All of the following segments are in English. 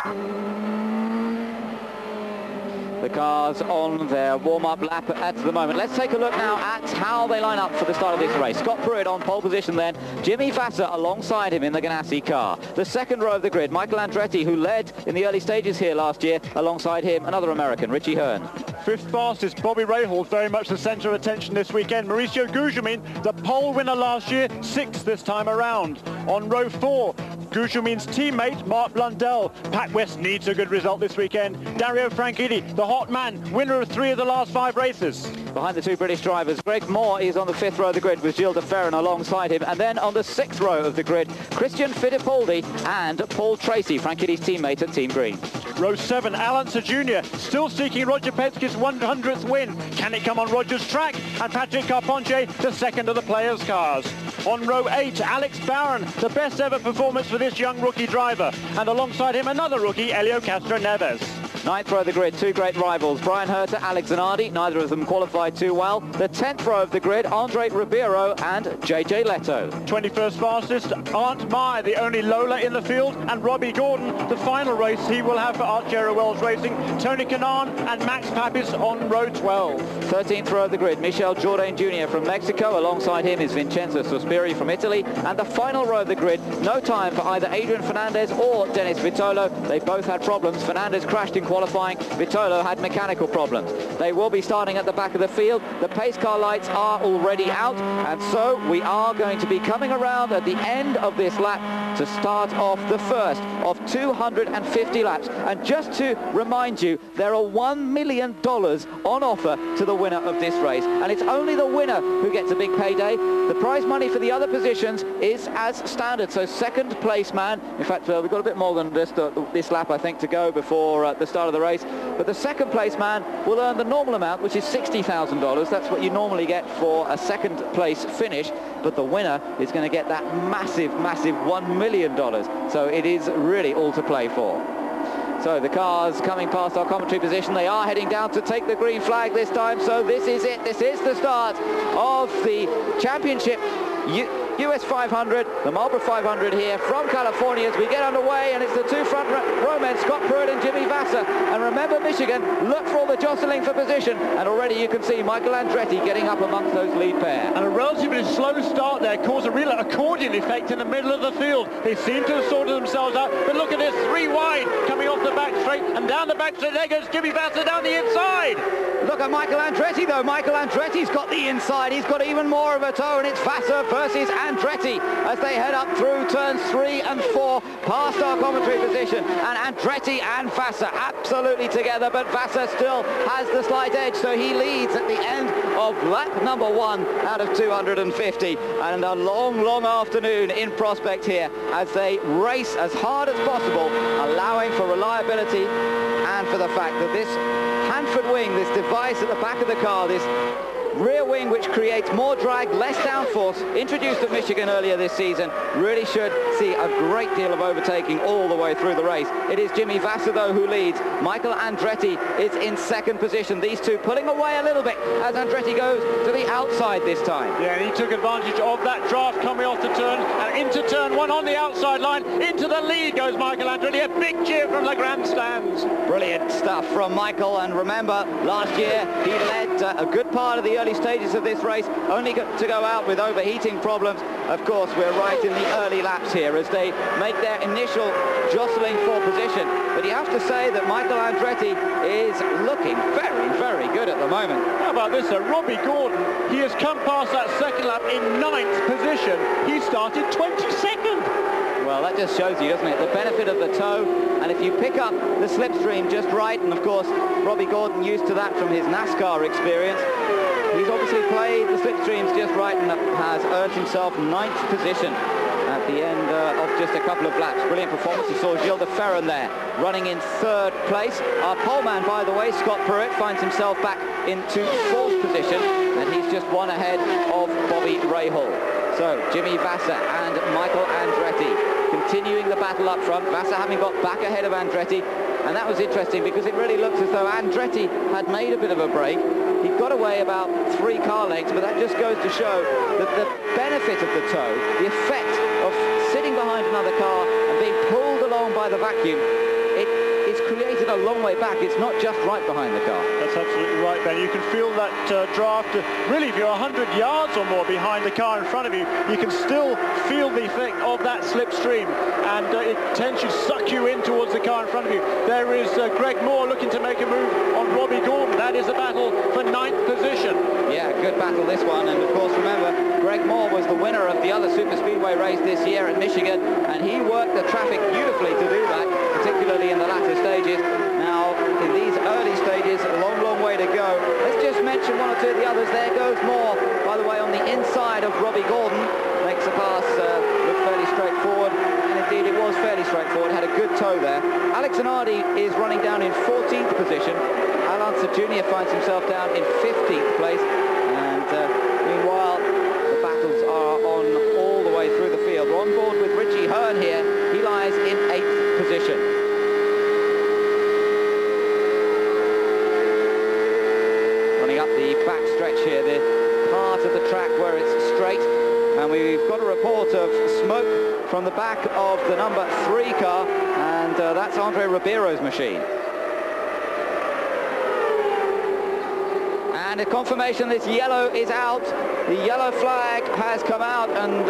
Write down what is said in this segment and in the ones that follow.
The cars on their warm-up lap at the moment. Let's take a look now at how they line up for the start of this race. Scott Pruitt on pole position then. Jimmy Vasser alongside him in the Ganassi car. The second row of the grid, Michael Andretti, who led in the early stages here last year. Alongside him, another American, Richie Hearn. Fifth fastest, Bobby Rahal, very much the centre of attention this weekend. Mauricio Gugelmin, the pole winner last year, sixth this time around. On row 4, Gugelmin's teammate, Mark Blundell. Pat West needs a good result this weekend. Dario Franchitti, the hot man, winner of 3 of the last 5 races. Behind the two British drivers, Greg Moore is on the 5th row of the grid with Gilles de Ferran alongside him. And then on the 6th row of the grid, Christian Fittipaldi and Paul Tracy, Franchitti's teammate at Team Green. Row 7, Alan Sir Jr. still seeking Roger Penske's 100th win. Can it come on Roger's track? And Patrick Carpentier, the second of the players' cars. On row 8, Alex Barron, the best ever performance for this young rookie driver. And alongside him, another rookie, Elio Castro Neves. 9th row of the grid, two great rivals, Brian Herter, Alex Zanardi, neither of them qualified too well. The 10th row of the grid, Andre Ribeiro and JJ Leto. 21st fastest, Arndt Meyer, the only Lola in the field, and Robbie Gordon, the final race he will have for Archero Wells Racing, Tony Kanaan and Max Papis on row 12. 13th row of the grid, Michel Jourdain Jr. from Mexico, alongside him is Vincenzo Sospiri from Italy, and the final row of the grid, no time for either Adrian Fernandez or Dennis Vitolo. They both had problems. Fernandez crashed in qualifying, Vitolo had mechanical problems. They will be starting at the back of the field. The pace car lights are already out, and so we are going to be coming around at the end of this lap to start off the first of 250 laps. And just to remind you, there are $1 million on offer to the winner of this race, and it's only the winner who gets a big payday. The prize money for the other positions is as standard, so second place man, in fact we've got a bit more than just this lap I think to go before the start of the race, but the second place man will earn the normal amount, which is $60,000. That's what you normally get for a second place finish, but the winner is going to get that massive $1 million, so it is really all to play for. So the cars coming past our commentary position, they are heading down to take the green flag this time, so this is it. This is the start of the championship US 500, the Marlboro 500 here from California as we get underway, and it's the two front row men, Scott Pruitt and Jimmy Vasser. And remember, Michigan, look for all the jostling for position, and already you can see Michael Andretti getting up amongst those lead pair. And a relatively slow start there caused a real accordion effect in the middle of the field. They seem to have sorted themselves out, but look at this, 3 wide coming off the back straight, and down the back straight there goes Jimmy Vasser down the inside. Look at Michael Andretti though. Michael Andretti's got the inside. He's got even more of a toe, and it's Vasser versus Andretti as they head up through turns 3 and 4 past our commentary position. And Andretti and Vasser absolutely together, but Vasser still has the slight edge, so he leads at the end of lap number 1 out of 250. And a long afternoon in prospect here as they race as hard as possible, allowing for reliability and for the fact that this Hanford wing, this device at the back of the car, this rear wing which creates more drag, less downforce, introduced at Michigan earlier this season, really should see a great deal of overtaking all the way through the race. It is Jimmy Vasser though who leads. Michael Andretti is in second position. These two pulling away a little bit as Andretti goes to the outside this time. Yeah, and he took advantage of that draft coming off the turn, and into turn 1 on the outside line. Into the lead goes Michael Andretti. A big cheer from the grandstands. Brilliant stuff from Michael, and remember last year he led a good part of the early stages of this race, only to go out with overheating problems. Of course, we're right in the early laps here as they make their initial jostling for position. But you have to say that Michael Andretti is looking very good at the moment. How about this, Robbie Gordon? He has come past that second lap in 9th position. He started 22nd. Well, that just shows you, doesn't it, the benefit of the toe. And if you pick up the slipstream just right, and of course Robbie Gordon used to that from his NASCAR experience, he's obviously played the slipstreams just right and has earned himself 9th position at the end of just a couple of laps. Brilliant performance. You saw Gilles de Ferran there running in 3rd place. Our poleman, by the way, Scott Pruitt, finds himself back into 4th position, and he's just one ahead of Bobby Rahal. So Jimmy Vasser and Michael Andretti continuing the battle up front. Vasser having got back ahead of Andretti, and that was interesting because it really looks as though Andretti had made a bit of a break. He got away about 3 car lengths, but that just goes to show that the benefit of the toe, the effect of sitting behind another car and being pulled along by the vacuum, it a long way back. It's not just right behind the car. That's absolutely right, Ben. You can feel that draft. Really, if you're 100 yards or more behind the car in front of you, you can still feel the effect of that slipstream, and it tends to suck you in towards the car in front of you. There is Greg Moore looking to make a move on Robbie Gordon. That is a battle for 9th position. Yeah, good battle this one, and of course remember Greg Moore was the winner of the other super speedway race this year at Michigan, and he worked the traffic beautifully to do that, particularly in the latter stages. Now in these early stages, a long way to go. Let's just mention one or two of the others. There goes Moore, by the way, on the inside of Robbie Gordon. Makes the pass look fairly straightforward, and indeed it was fairly straightforward. Had a good toe there. Alex Zanardi is running down in 14th position. Alonso Jr. finds himself down in 15th place, and meanwhile the battles are on all the way through the field. We're on board with Richie Hearn here. He lies in 8th position. Running up the back stretch here, the part of the track where it's straight, and we've got a report of smoke from the back of the number 3 car, and that's Andre Ribeiro's machine. And a confirmation this yellow is out. The yellow flag has come out, and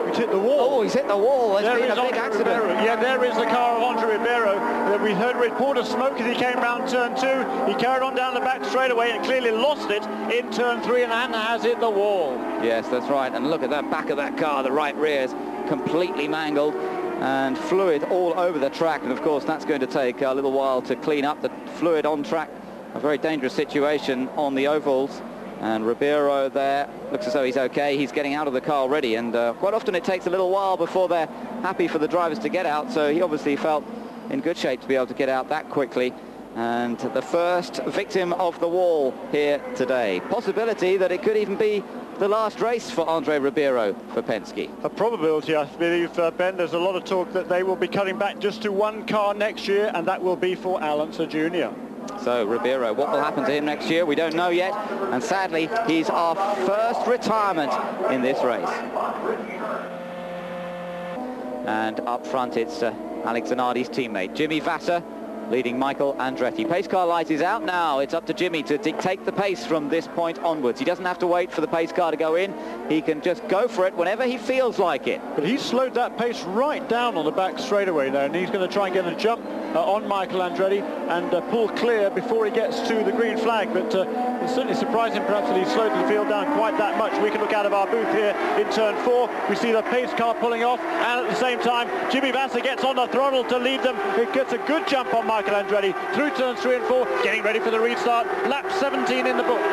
he's hit the wall. Oh, he's hit the wall. There's been a big accident. Ribeiro. Yeah, there is the car of Andre Ribeiro. We heard a report of smoke as he came round turn 2. He carried on down the back straightaway and clearly lost it in turn 3 and has hit the wall. Yes, that's right. And look at that back of that car. The right rear is completely mangled and fluid all over the track. And of course, that's going to take a little while to clean up the fluid on track. A very dangerous situation on the ovals, and Ribeiro there looks as though he's okay. He's getting out of the car already, and quite often it takes a little while before they're happy for the drivers to get out, so he obviously felt in good shape to be able to get out that quickly. And the first victim of the wall here today. Possibility that it could even be the last race for Andre Ribeiro for Penske. A probability, I believe, Ben. There's a lot of talk that they will be cutting back just to 1 car next year, and that will be for Alonso Jr. So Ribeiro, what will happen to him next year? We don't know yet, and sadly he's our first retirement in this race. And up front it's Alex Zanardi's teammate Jimmy Vasser leading Michael Andretti. Pace car light is out now. It's up to Jimmy to dictate the pace from this point onwards. He doesn't have to wait for the pace car to go in. He can just go for it whenever he feels like it. But he's slowed that pace right down on the back straightaway there, and he's going to try and get a jump on Michael Andretti and pull clear before he gets to the green flag. But it's certainly surprising perhaps that he slowed the field down quite that much. We can look out of our booth here in turn 4. We see the pace car pulling off, and at the same time Jimmy Vasser gets on the throttle to lead them. It gets a good jump on Michael Andretti through turns 3 and 4, getting ready for the restart. Lap 17 in the books.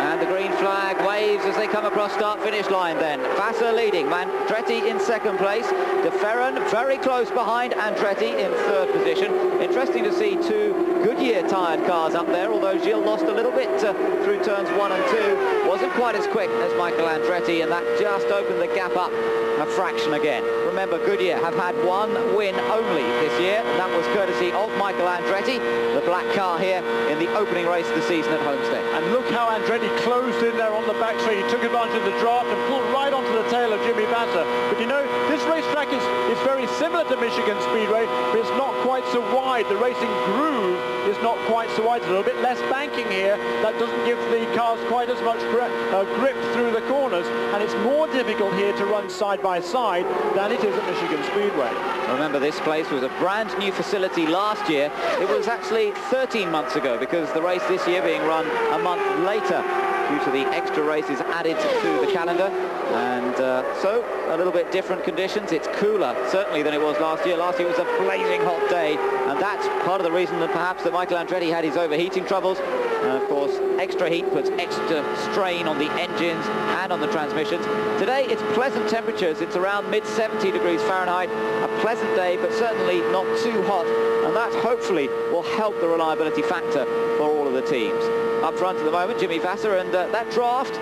And the green flag waves as they come across start-finish line then. Vasser leading, Andretti in 2nd place. De Ferran very close behind Andretti in 3rd position. Interesting to see 2 Goodyear tired cars up there, although Gilles lost a little bit through turns 1 and 2. Wasn't quite as quick as Michael Andretti, and that just opened the gap up a fraction again. Remember, Goodyear have had 1 win only this year, and that was courtesy of Michael Andretti, the black car here in the opening race of the season at Homestead. And look how Andretti closed in there on the back straight. He took advantage of the draft and pulled right onto the tail of Jimmy Vasser. But you know, this racetrack is very similar to Michigan Speedway, but it's not quite so wide. The racing groove is not quite so wide. There's a little bit less banking here. That doesn't give the cars quite as much grip through the corners, and it's more difficult here to run side by side than it is at Michigan Speedway. Remember, this place was a brand new facility last year. It was actually 13 months ago, because the race this year being run a month later due to the extra races added to the calendar, and so a little bit different conditions. It's cooler certainly than it was last year. Last year was a blazing hot day, and that's part of the reason that perhaps that Michael Andretti had his overheating troubles. And of course, extra heat puts extra strain on the engines and on the transmissions. Today it's pleasant temperatures. It's around mid-70 degrees Fahrenheit. A pleasant day, but certainly not too hot, and that hopefully will help the reliability factor for all of the teams. Up front at the moment, Jimmy Vasser, and that draft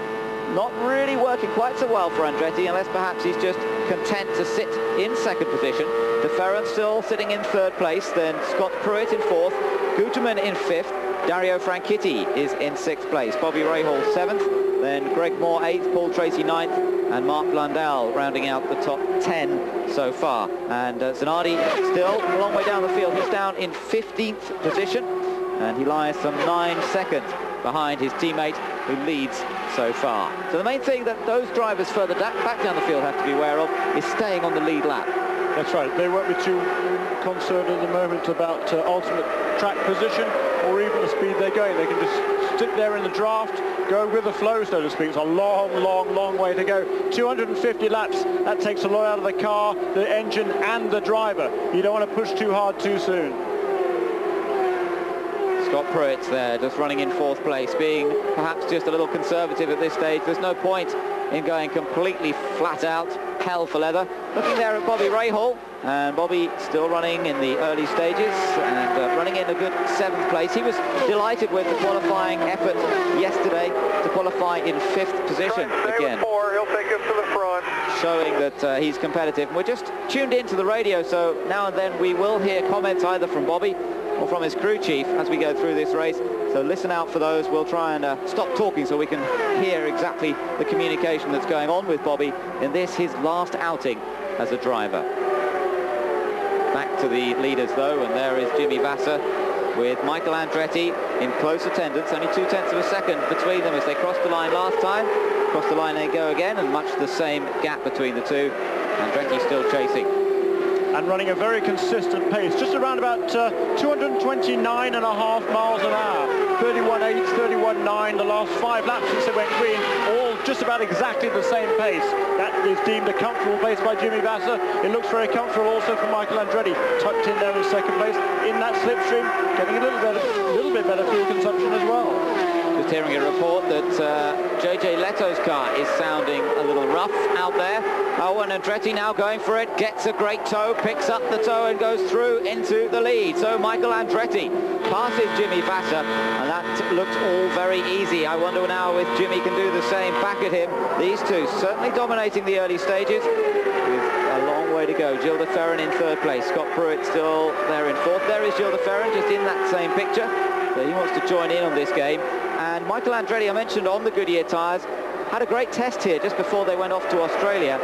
not really working quite so well for Andretti, unless perhaps he's just content to sit in 2nd position. De Ferran still sitting in 3rd place, then Scott Pruitt in 4th, Guterman in 5th, Dario Franchitti is in 6th place, Bobby Rahal 7th, then Greg Moore 8th, Paul Tracy 9th, and Mark Blundell rounding out the top 10 so far. And Zanardi still a long way down the field. He's down in 15th position, and he lies some 9 seconds behind his teammate who leads so far. So the main thing that those drivers further back down the field have to be aware of is staying on the lead lap. That's right. They won't be too concerned at the moment about ultimate track position or even the speed they're going. They can just stick there in the draft, go with the flow, so to speak. It's a long way to go. 250 laps. That takes a lot out of the car, the engine, and the driver. You don't want to push too hard too soon. Scott Pruitt's there, just running in 4th place, being perhaps just a little conservative at this stage. There's no point in going completely flat out, hell for leather. Looking there at Bobby Rahal, and Bobby still running in the early stages and running in a good 7th place. He was delighted with the qualifying effort yesterday to qualify in 5th position again. He'll take us to the front. Showing that he's competitive. And we're just tuned into the radio, so now and then we will hear comments either from Bobby or from his crew chief as we go through this race. So listen out for those. We'll try and stop talking so we can hear exactly the communication that's going on with Bobby in this, his last outing as a driver. Back to the leaders though, and there is Jimmy Vasser with Michael Andretti in close attendance. Only 0.2 of a second between them as they crossed the line last time. Across the line they go again, and much the same gap between the two. Andretti still chasing. And running a very consistent pace, just around about 229.5 miles an hour. 31.8, 31.9, the last 5 laps since they went green, all just about exactly the same pace. That is deemed a comfortable pace by Jimmy Vasser. It looks very comfortable also for Michael Andretti, tucked in there in 2nd place in that slipstream, getting a little bit better fuel consumption as well. Just hearing a report that JJ Leto's car is sounding a little rough out there. Oh, and Andretti now going for it, gets a great tow, picks up the tow and goes through into the lead. So Michael Andretti passes Jimmy Vasser, and that looks all very easy. I wonder now if Jimmy can do the same back at him. These two certainly dominating the early stages with a long way to go. Gilles de Ferran in 3rd place, Scott Pruitt still there in 4th. There is Gilles de Ferran just in that same picture. So he wants to join in on this game. And Michael Andretti, I mentioned on the Goodyear tyres, had a great test here just before they went off to Australia,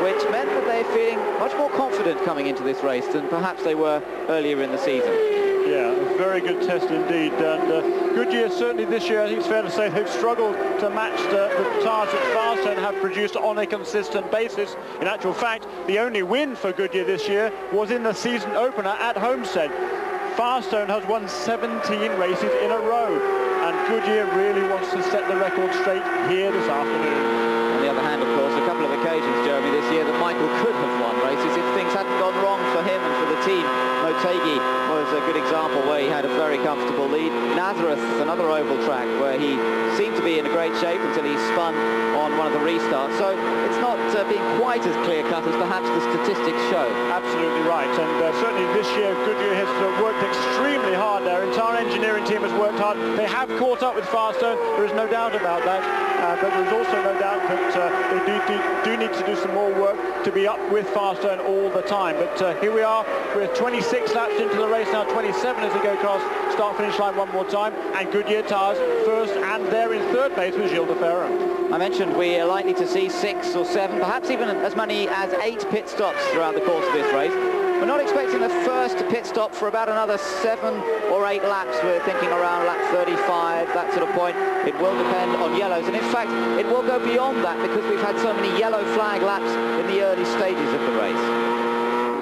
which meant that they're feeling much more confident coming into this race than perhaps they were earlier in the season. Yeah, a very good test indeed. And Goodyear certainly this year, I think it's fair to say, they've struggled to match the tyres that Firestone have produced on a consistent basis. In actual fact, the only win for Goodyear this year was in the season opener at Homestead. Firestone has won 17 races in a row, and Goodyear really wants to set the record straight here this afternoon. On the other hand, of course, a couple of occasions, Jeremy, this year that Michael could have won races if things hadn't gone wrong for him and for the team. Motegi was a good example where he had a very comfortable lead. Nazareth, another oval track where he seemed to be in a great shape until he spun on one of the restarts. So it's not being quite as clear-cut as perhaps the statistics show. Absolutely right, and certainly this year Goodyear has worked extremely hard. Their entire engineering team has worked hard. They have caught up with Firestone, there is no doubt about that, but there's also no doubt that they do need to do some more work to be up with Firestone all the time. But here we are, we're 26 laps into the race now, 27 as they go across start-finish line one more time, and Goodyear tyres first, and they're in 3rd place with Gilles de Ferran. I mentioned we are likely to see 6 or 7, perhaps even as many as 8 pit stops throughout the course of this race. We're not expecting the first pit stop for about another 7 or 8 laps. We're thinking around lap 35, that sort of point. It will depend on yellows, and in fact it will go beyond that because we've had so many yellow flag laps in the early stages of the race.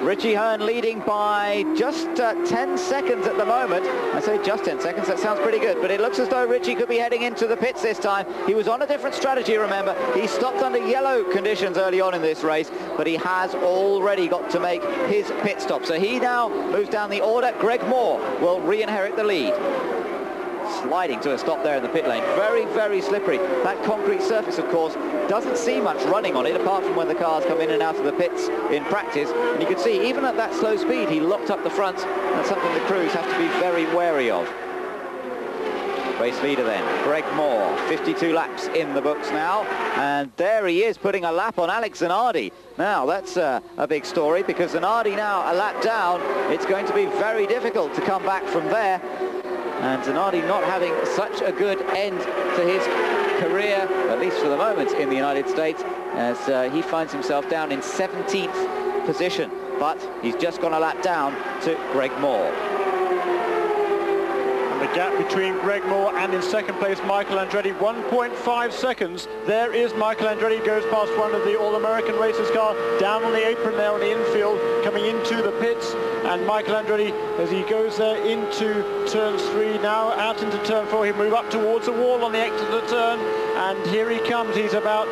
Richie Hearn leading by just 10 seconds at the moment. I say just 10 seconds, that sounds pretty good, but it looks as though Richie could be heading into the pits this time. He was on a different strategy, remember. He stopped under yellow conditions early on in this race, but he has already got to make his pit stop. So he now moves down the order. Greg Moore will re-inherit the lead. Sliding to a stop there in the pit lane. Very, very slippery. That concrete surface, of course, doesn't see much running on it, apart from when the cars come in and out of the pits in practice. And you can see, even at that slow speed, he locked up the front. That's something the crews have to be very wary of. Race leader then, Greg Moore, 52 laps in the books now, and there he is putting a lap on Alex Zanardi. Now that's a big story, because Zanardi now a lap down. It's going to be very difficult to come back from there. And Zanardi not having such a good end to his career, at least for the moment, in the United States, as he finds himself down in 17th position. But he's just gone a lap down to Greg Moore. The gap between Greg Moore and in second place Michael Andretti, 1.5 seconds. There is Michael Andretti, goes past one of the All-American Racers car, down on the apron there on the infield, coming into the pits. And Michael Andretti, as he goes there into turns 3, now out into turn 4, he'll move up towards the wall on the exit of the turn. And here he comes. He's about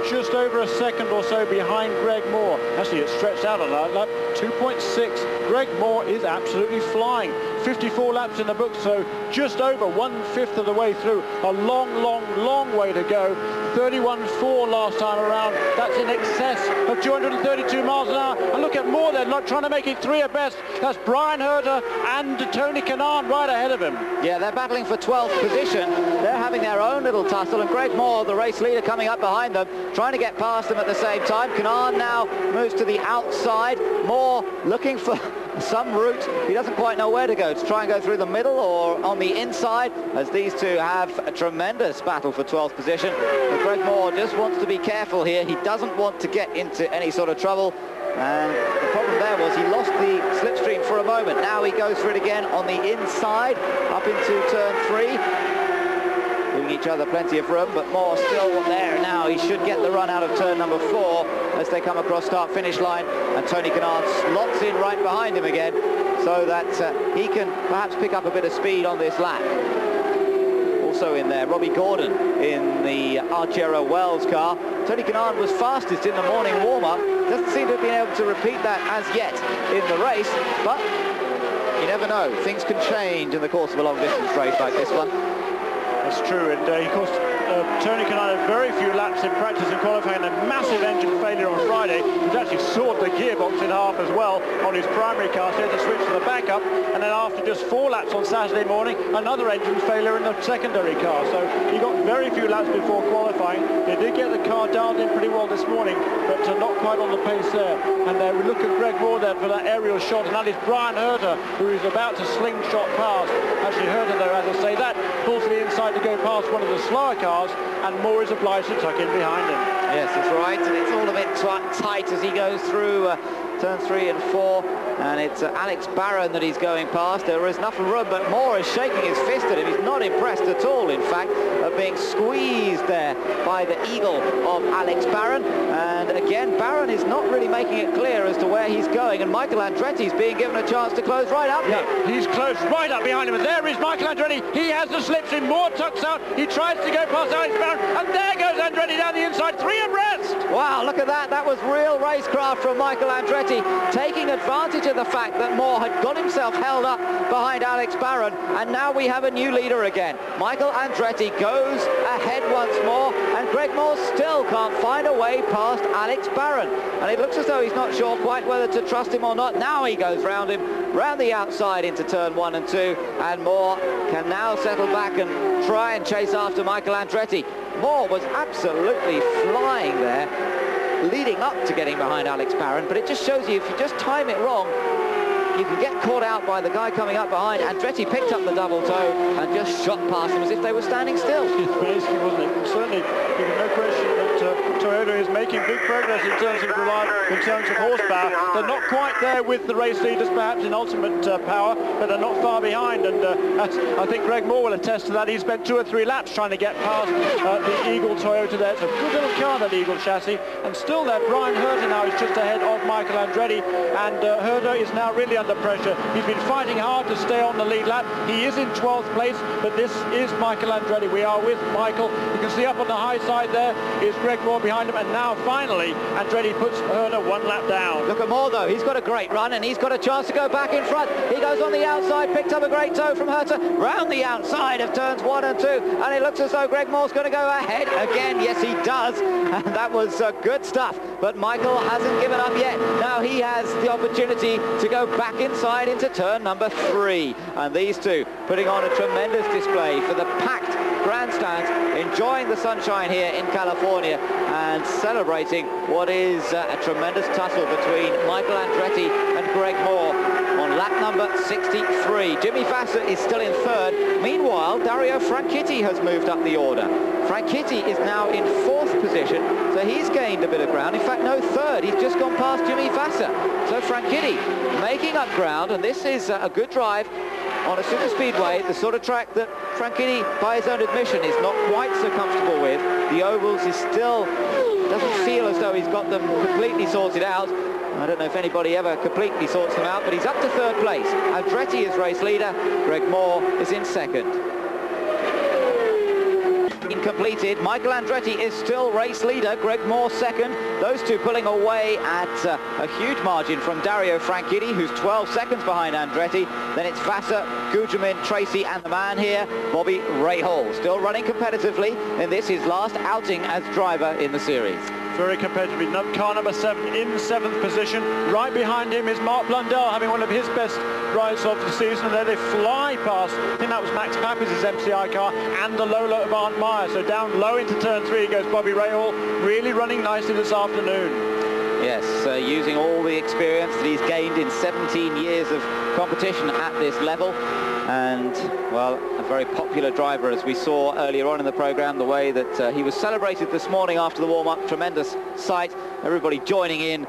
just over a second or so behind Greg Moore. Actually, it's stretched out on that lap, 2.6. Greg Moore is absolutely flying. 54 laps in the book, so just over 1/5 of the way through. A long, long, long way to go. 31.4 last time around. That's in excess of 232 miles an hour. And look at Moore there, not trying to make it 3 abreast. That's Brian Herter and Tony Kanaan right ahead of him. Yeah, they're battling for 12th position. They're having their own little tussle, and Greg Moore, the race leader, coming up behind them, trying to get past them at the same time. Kanaan now moves to the outside. Moore looking for some route. He doesn't quite know where to go, to try and go through the middle or on the inside, as these two have a tremendous battle for 12th position. But Greg Moore just wants to be careful here. He doesn't want to get into any sort of trouble. And the problem there was he lost the slipstream for a moment. Now he goes for it again on the inside, up into turn 3. Giving each other plenty of room, but Moore still there now. He should get the run out of turn number 4 as they come across start-finish line, and Tony Kanaan slots in right behind him again, so that he can perhaps pick up a bit of speed on this lap. Also in there, Robbie Gordon in the Argero Wells car. Tony Kanaan was fastest in the morning warm-up. Doesn't seem to have been able to repeat that as yet in the race, but you never know. Things can change in the course of a long-distance race like this one. That's true, and of course Tony Kanaan had very few laps in practice and qualifying, and a massive engine failure on Friday. He's actually sawed the gearbox in half as well on his primary car, so he had to switch to the backup, and then after just 4 laps on Saturday morning, another engine failure in the secondary car. So he got very few laps before qualifying. They did get the car dialed in pretty well this morning, but not quite on the pace there. And we look at Greg Moore there for that aerial shot, and that is Brian Herter, who is about to slingshot past. Actually, Herter, though, as I say, that pulls to the inside to go past one of the slower cars, and Moore is obliged to tuck in behind him. Yes, that's right, and it's all a bit tight as he goes through turns 3 and 4, and it's Alex Barron that he's going past. There is enough room, but Moore is shaking his fist at him. He's not impressed at all, in fact, of being squeezed there by the eagle of Alex Barron. And again, Barron is not really making it clear as to where he's going, and Michael Andretti's being given a chance to close right up. Yeah, he's close right up behind him, and there is Michael Andretti. He has the slipstream. Moore tucks out. He tries to go past Alex Barron, and there goes Andretti down the inside, 3 abreast. Wow, look at that. That was real racecraft from Michael Andretti, taking advantage of the fact that Moore had got himself held up behind Alex Barron, and now we have a new leader again. Michael Andretti goes ahead once more, and Greg Moore still can't find a way past Alex Barron, and it looks as though he's not sure quite whether to trust him or not. Now he goes round him, round the outside into turn 1 and 2, and Moore can now settle back and try and chase after Michael Andretti. Moore was absolutely flying there, leading up to getting behind Alex Barron, but it just shows you, if you just time it wrong, you can get caught out by the guy coming up behind. Andretti picked up the double toe and just shot past them as if they were standing still. Basically, wasn't it? And certainly, there's no question that Toyota is making big progress in terms of in terms of horsepower. They're not quite there with the race leaders, perhaps in ultimate power, but they're not far behind. And I think Greg Moore will attest to that. He spent 2 or 3 laps trying to get past the Eagle Toyota there. It's a good little car, that Eagle chassis. And still there, Brian Herter now is just ahead of Michael Andretti, and Herter is now really under pressure. He's been fighting hard to stay on the lead lap. He is in 12th place, but this is Michael Andretti. We are with Michael. You can see up on the high side there is Greg Moore behind him, and now finally Andretti puts Herter 1 lap down. Look at Moore though, he's got a great run, and he's got a chance to go back in front. He goes on the outside, picked up a great toe from Herter, round the outside of turns 1 and 2, and it looks as though Greg Moore's going to go ahead again. Yes, he does, and that was good stuff, but Michael hasn't given up yet. Now he has the opportunity to go back inside into turn number 3, and these two putting on a tremendous display for the packed grandstands, enjoying the sunshine here in California and celebrating what is a tremendous tussle between Michael Andretti and Greg Moore on lap lap number 63. Jimmy Vasser is still in third. Meanwhile, Dario Franchitti has moved up the order. Franchitti is now in fourth position, so he's gained a bit of ground. In fact, no, third. He's just gone past Jimmy Vasser. So Franchitti making up ground, and this is a good drive on a super speedway, the sort of track that Franchitti, by his own admission, is not quite so comfortable with. The ovals is still, doesn't feel as though he's got them completely sorted out. I don't know if anybody ever completely sorts them out, but he's up to third place. Andretti is race leader. Greg Moore is in second. Completed. Michael Andretti is still race leader. Greg Moore second. Those two pulling away at a huge margin from Dario Franchitti, who's 12 seconds behind Andretti. Then it's Vasser, Gugelmin, Tracy, and the man here, Bobby Rahal, still running competitively in this, his last outing as driver in the series. Very competitively. Car number 7 in 7th position. Right behind him is Mark Blundell, having one of his best rides of the season. And there they fly past, I think that was Max Papis' MCI car, and the Lola of Arndt Meyer. So down low into turn 3 goes Bobby Rahal, really running nicely this afternoon. Yes, using all the experience that he's gained in 17 years of competition at this level. And, well, a very popular driver, as we saw earlier on in the programme, the way that he was celebrated this morning after the warm-up. Tremendous sight, everybody joining in,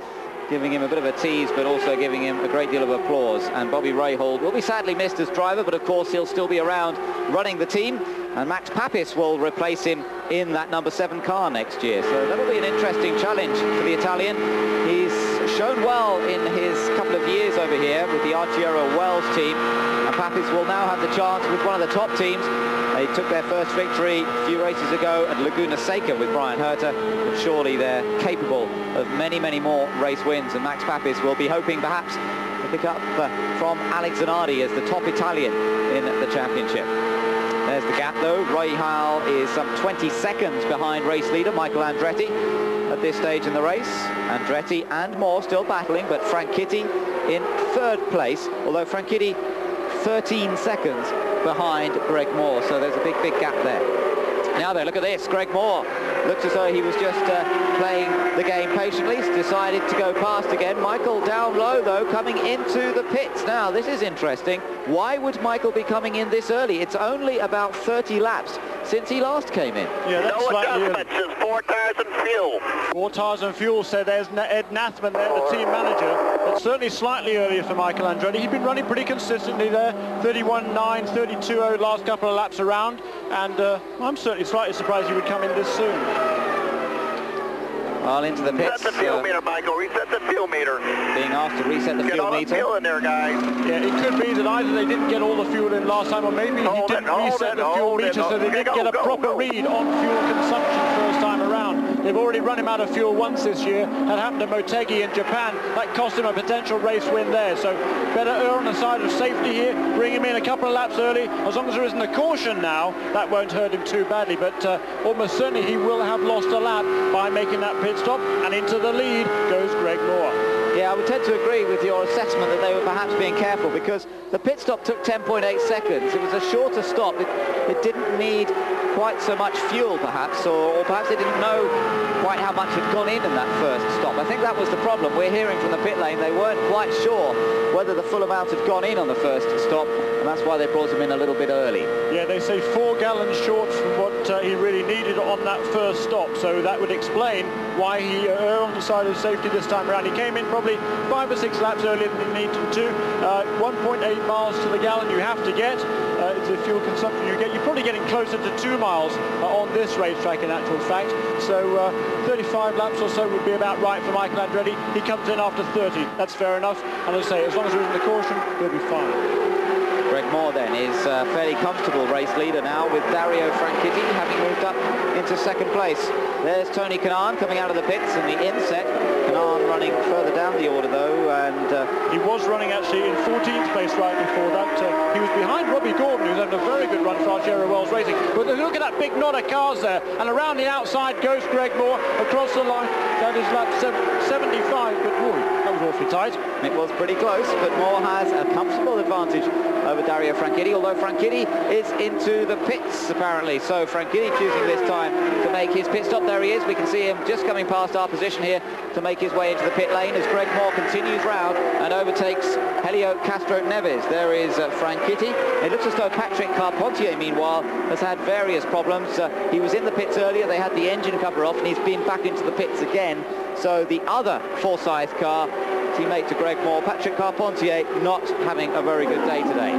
giving him a bit of a tease, but also giving him a great deal of applause. And Bobby Rahal will be sadly missed as driver, but of course he'll still be around running the team, and Max Papis will replace him in that number 7 car next year. So that'll be an interesting challenge for the Italian. He's shown well in his couple of years over here with the Arciero Wells team, and Papis will now have the chance with one of the top teams. They took their first victory a few races ago at Laguna Seca with Brian Herta, but surely they're capable of many, many more race wins, and Max Papis will be hoping perhaps to pick up from Alex Zanardi as the top Italian in the championship. There's the gap though. Rahal is some 20 seconds behind race leader Michael Andretti at this stage in the race. Andretti and Moore still battling, but Franchitti in third place, although Franchitti 13 seconds behind Greg Moore, so there's a big, big gap there. Now then, look at this. Greg Moore looks as though he was just playing the game patiently. He's decided to go past again. Michael down low, though, coming into the pits. Now, this is interesting. Why would Michael be coming in this early? It's only about 30 laps since he last came in. Yeah, that's no slightly adjustments, just 4 tires and fuel. 4 tires and fuel, so there's Ed Nathman there, the team manager. But certainly slightly earlier for Michael Andretti. He's been running pretty consistently there, 31.9, 32.0 last couple of laps around, and I'm certainly slightly surprised he would come in this soon. Well, into the pits. Reset the fuel meter, Michael. Reset the fuel meter. Being asked to reset the fuel meter. Get all the fuel in there, guys. Yeah, it could be that either they didn't get all the fuel in last time, or maybe he didn't reset the fuel meter, so they didn't get a proper read on fuel consumption first time around. They've already run him out of fuel once this year. That happened to Motegi in Japan. That cost him a potential race win there. So better err on the side of safety here. Bring him in a couple of laps early. As long as there isn't a caution now, that won't hurt him too badly. But almost certainly he will have lost a lap by making that pit stop. And into the lead goes Greg Moore. Yeah, I would tend to agree with your assessment that they were perhaps being careful, because the pit stop took 10.8 seconds. It was a shorter stop. It didn't need quite so much fuel, perhaps, or perhaps they didn't know quite how much had gone in that first stop. I think that was the problem. We're hearing from the pit lane they weren't quite sure whether the full amount had gone in on the first stop, and that's why they brought him in a little bit early. Yeah, they say 4 gallons short from what he really needed on that first stop, so that would explain why he erred on the side of safety this time around. He came in probably 5 or 6 laps earlier than he needed to. 1.8 miles to the gallon you have to get. It's the fuel consumption you get. You're probably getting closer to 2 miles on this racetrack in actual fact. So 35 laps or so would be about right for Michael Andretti. He comes in after 30. That's fair enough. And as I say, as long as there isn't a caution, he'll be fine. Greg Moore then is fairly comfortable race leader now, with Dario Franchitti having moved up into second place. There's Tony Kanaan coming out of the pits in the inset. Kanaan running further down the order though, and he was running actually in 14th place right before that. He was behind Robbie Gordon, who's having a very good run for Arciero Wells Racing. But look at that big knot of cars there, and around the outside goes Greg Moore across the line. That is lap 75, but boy, that was a awfully tight. It was pretty close, but Moore has a comfortable advantage over Dario Franchitti, although Franchitti is into the pits apparently. So Franchitti choosing this time to make his pit stop. There he is. We can see him just coming past our position here to make his way into the pit lane as Greg Moore continues round and overtakes Helio Castro Neves. There is Franchitti. It looks as though Patrick Carpentier, meanwhile, has had various problems. He was in the pits earlier. They had the engine cover off and he's been back into the pits again. So the other Forsyth car, teammate to Greg Moore, Patrick Carpentier, not having a very good day today.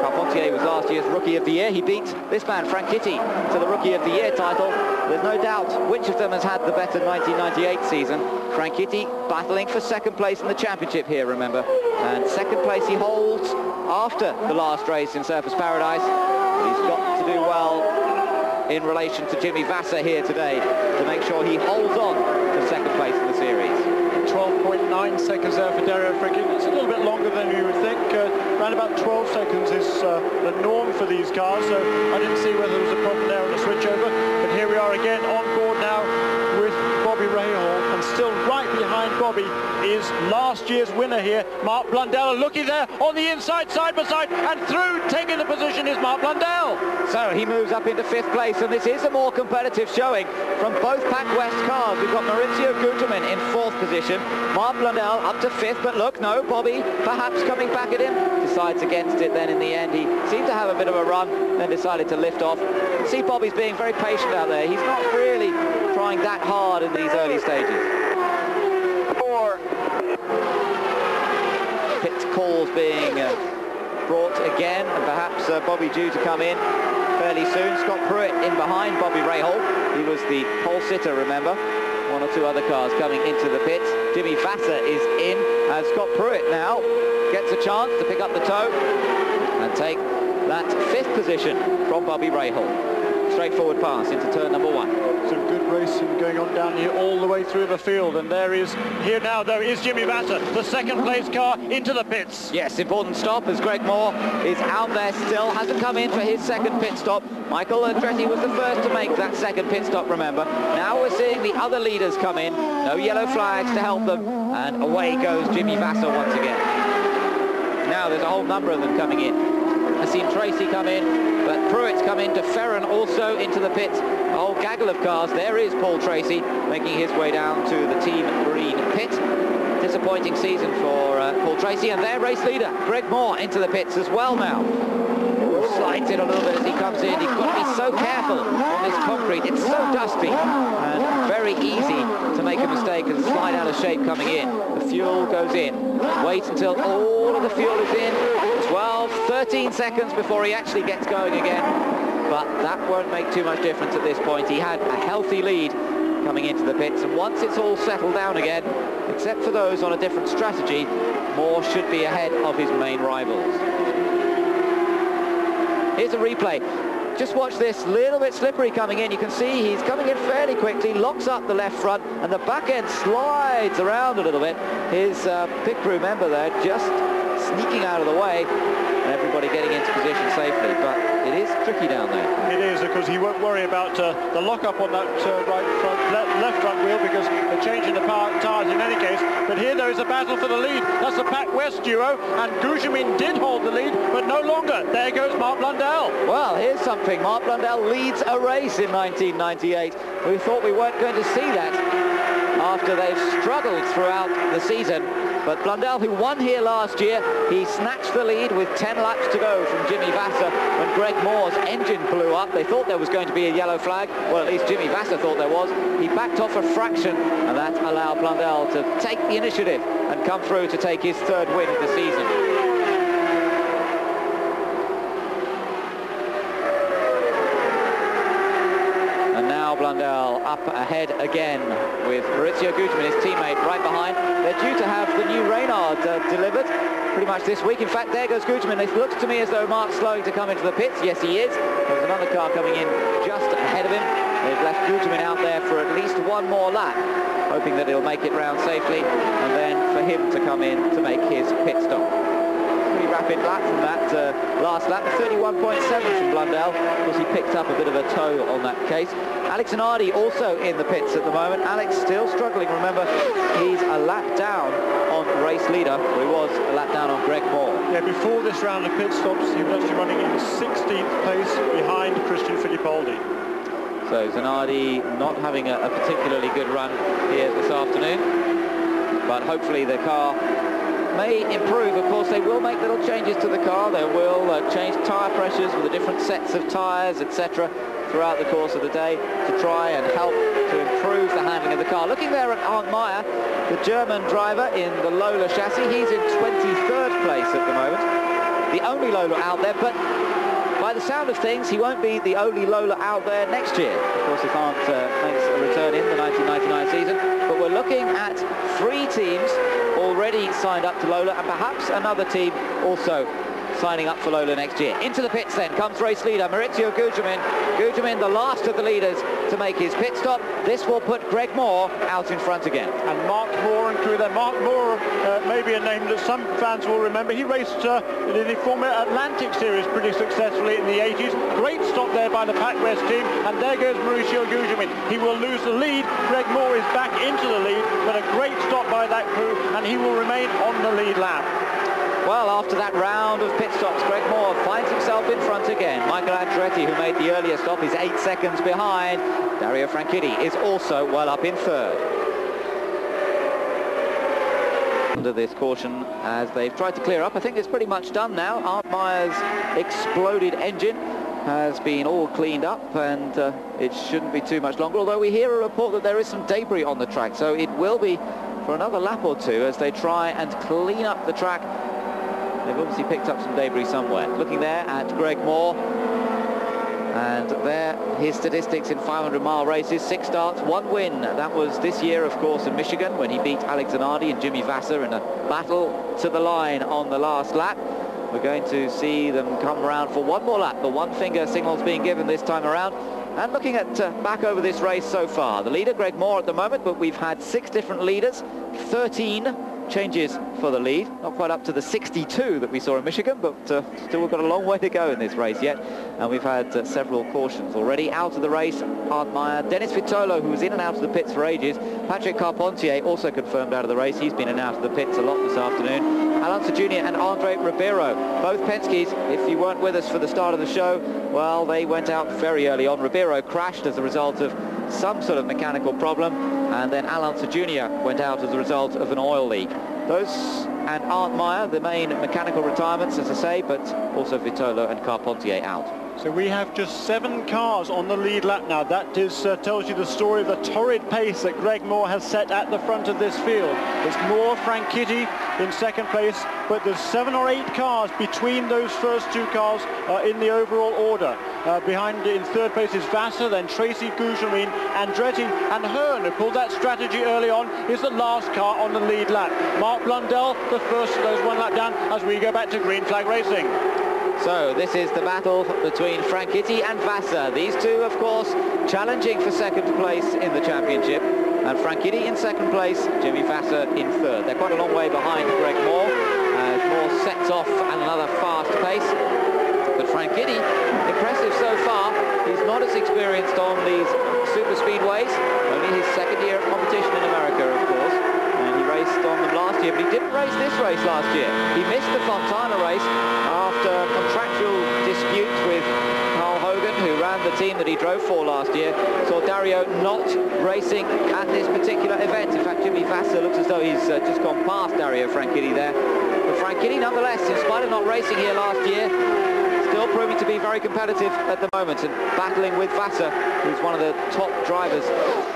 Carpentier was last year's Rookie of the Year. He beat this man, Franchitti, to the Rookie of the Year title. There's no doubt which of them has had the better 1998 season. Franchitti battling for second place in the championship here, remember. And second place he holds after the last race in Surfers Paradise. He's got to do well in relation to Jimmy Vasser here today to make sure he holds on to second place in the series. 12.9 seconds there for Dario Franchitti. It's a little bit longer than you would think. Around about 12 seconds is the norm for these cars, so I didn't see whether there was a problem there on the switchover. But here we are again on board now with Bobby Rahal, and still right behind Bobby is last year's winner here, Mark Blundell. Looking there on the inside, side by side, and through, taking the position is Mark Blundell. So he moves up into fifth place, and this is a more competitive showing from both Pac West cars. We've got Maurizio Guterman in fourth position, Mark Blundell up to fifth, but look, no, Bobby perhaps coming back at him, decides against it then in the end. He seemed to have a bit of a run, then decided to lift off. You see Bobby's being very patient out there. He's not really trying that hard in these early stages. 4. Pit calls being brought again, and perhaps Bobby due to come in fairly soon. Scott Pruitt in behind Bobby Rahal. He was the pole sitter, remember. One or two other cars coming into the pits. Jimmy Vasser is in, and Scott Pruitt now gets a chance to pick up the tow and take that fifth position from Bobby Rahal. Straightforward pass into turn number 1. Some good racing going on down here all the way through the field, and there is, here now though, is Jimmy Vasser, the second place car into the pits. Yes, important stop as Greg Moore is out there still, hasn't come in for his second pit stop. Michael Andretti was the first to make that second pit stop, remember. Now we're seeing the other leaders come in, no yellow flags to help them, and away goes Jimmy Vasser once again. Now there's a whole number of them coming in. I've seen Tracy come in, but Pruitt's come into Ferran also into the pits. A whole gaggle of cars. There is Paul Tracy making his way down to the Team Green pit. Disappointing season for Paul Tracy, and their race leader, Greg Moore, into the pits as well now. Slides in a little bit as he comes in. You've got to be so careful on this concrete. It's so dusty and very easy to make a mistake and slide out of shape coming in. The fuel goes in. Wait until all of the fuel is in. 12, 13 seconds before he actually gets going again. But that won't make too much difference at this point. He had a healthy lead coming into the pits, and once it's all settled down again, except for those on a different strategy, Moore should be ahead of his main rivals. Here's a replay. Just watch this, little bit slippery coming in. You can see he's coming in fairly quickly, locks up the left front, and the back end slides around a little bit. His pit crew member there just sneaking out of the way, and everybody getting into position safely, but it is tricky down there. It is, because he won't worry about the lock-up on that left front wheel, because they're changing the tyres in any case. But here there is a battle for the lead. That's the Pac West duo, and Guterman did hold the lead, but no longer. There goes Mark Blundell. Well, here's something. Mark Blundell leads a race in 1998. We thought we weren't going to see that after they've struggled throughout the season. But Blundell, who won here last year, he snatched the lead with 10 laps to go from Jimmy Vasser when Greg Moore's engine blew up. They thought there was going to be a yellow flag. Well, at least Jimmy Vasser thought there was. He backed off a fraction, and that allowed Blundell to take the initiative and come through to take his third win of the season. Blundell up ahead again with Maurizio Guterman, his teammate, right behind. They're due to have the new Reynard delivered pretty much this week. In fact, there goes Guterman. It looks to me as though Mark's slowing to come into the pits. Yes, he is. There's another car coming in just ahead of him. They've left Guterman out there for at least one more lap, hoping that he'll make it round safely, and then for him to come in to make his pit stop. Pretty rapid lap from that last lap, 31.7 from Blundell. Of course, he picked up a bit of a tow on that case. Alex Zanardi also in the pits at the moment. Alex still struggling. Remember, he's a lap down on race leader, he was a lap down on Greg Moore. Yeah, before this round of pit stops, he was actually running in 16th place behind Christian Fittipaldi. So Zanardi not having a particularly good run here this afternoon, but hopefully the car may improve. Of course, they will make little changes to the car. They will change tyre pressures with the different sets of tyres, etc., throughout the course of the day to try and help to improve the handling of the car. Looking there at Arndt Meyer, the German driver in the Lola chassis, he's in 23rd place at the moment. The only Lola out there, but by the sound of things, he won't be the only Lola out there next year. Of course, if Arndt makes a return in the 1999 season, but we're looking at 3 teams already signed up to Lola, and perhaps another team also signing up for Lola next year. Into the pits then comes race leader Maurizio Gugelmin. Gugelmin, the last of the leaders to make his pit stop. This will put Greg Moore out in front again. And Mark Moore and crew there. Mark Moore may be a name that some fans will remember. He raced in the Formula Atlantic Series pretty successfully in the 80s. Great stop there by the Pac West team. And there goes Maurizio Gugelmin. He will lose the lead. Greg Moore is back into the lead, but a great stop by that crew, and he will remain on the lead lap. Well, after that round of pit stops, Greg Moore finds himself in front again. Michael Andretti, who made the earlier stop, is 8 seconds behind. Dario Franchitti is also well up in 3rd. Under this caution, as they've tried to clear up, I think it's pretty much done now. Arndt Meyer's exploded engine has been all cleaned up, and it shouldn't be too much longer, although we hear a report that there is some debris on the track, so it will be for another lap or two as they try and clean up the track. They've obviously picked up some debris somewhere. Looking there at Greg Moore, and there his statistics in 500-mile races: 6 starts, 1 win. That was this year, of course, in Michigan, when he beat Alex Zanardi and Jimmy Vasser in a battle to the line on the last lap. We're going to see them come around for one more lap. The one-finger signal's being given this time around. And looking at back over this race so far, the leader, Greg Moore, at the moment, but we've had 6 different leaders, 13 changes for the lead, not quite up to the 62 that we saw in Michigan, but still we've got a long way to go in this race yet, and we've had several cautions already. Out of the race, Arndt Meyer, Dennis Vitolo, who was in and out of the pits for ages, Patrick Carpentier also confirmed out of the race. He's been in and out of the pits a lot this afternoon. Alonso Jr. and Andre Ribeiro, both Penske's. If you weren't with us for the start of the show, well, they went out very early on. Ribeiro crashed as a result of some sort of mechanical problem, and then Alonso Jr. went out as a result of an oil leak. Those and Arndt Meyer, the main mechanical retirements, as I say, but also Vitolo and Carpentier out. So we have just 7 cars on the lead lap now. That is tells you the story of the torrid pace that Greg Moore has set at the front of this field. It's Moore, Franchitti in 2nd place, but there's 7 or 8 cars between those first 2 cars in the overall order. Behind in 3rd place is Vasser, then Tracy, Gugelmin, Andretti, and Hearn, who pulled that strategy early on, is the last car on the lead lap. Mark Blundell, the first of those 1 lap down, as we go back to green flag racing. So this is the battle between Franchitti and Vasser. These two, of course, challenging for 2nd place in the championship. And Franchitti in 2nd place, Jimmy Vasser in 3rd. They're quite a long way behind Greg Moore. Moore sets off at another fast pace. But Franchitti, impressive so far. He's not as experienced on these super speedways. Only his 2nd year of competition in America, of course. And he raced on them last year, but he didn't race this race last year. He missed the Fontana race after contractual disputes with Carl Hogan, who ran the team that he drove for last year. Saw Dario not racing at this particular event. In fact, Jimmy Vasser looks as though he's just gone past Dario Franchitti there. But Franchitti, nonetheless, in spite of not racing here last year, still proving to be very competitive at the moment and battling with Vasser, who's one of the top drivers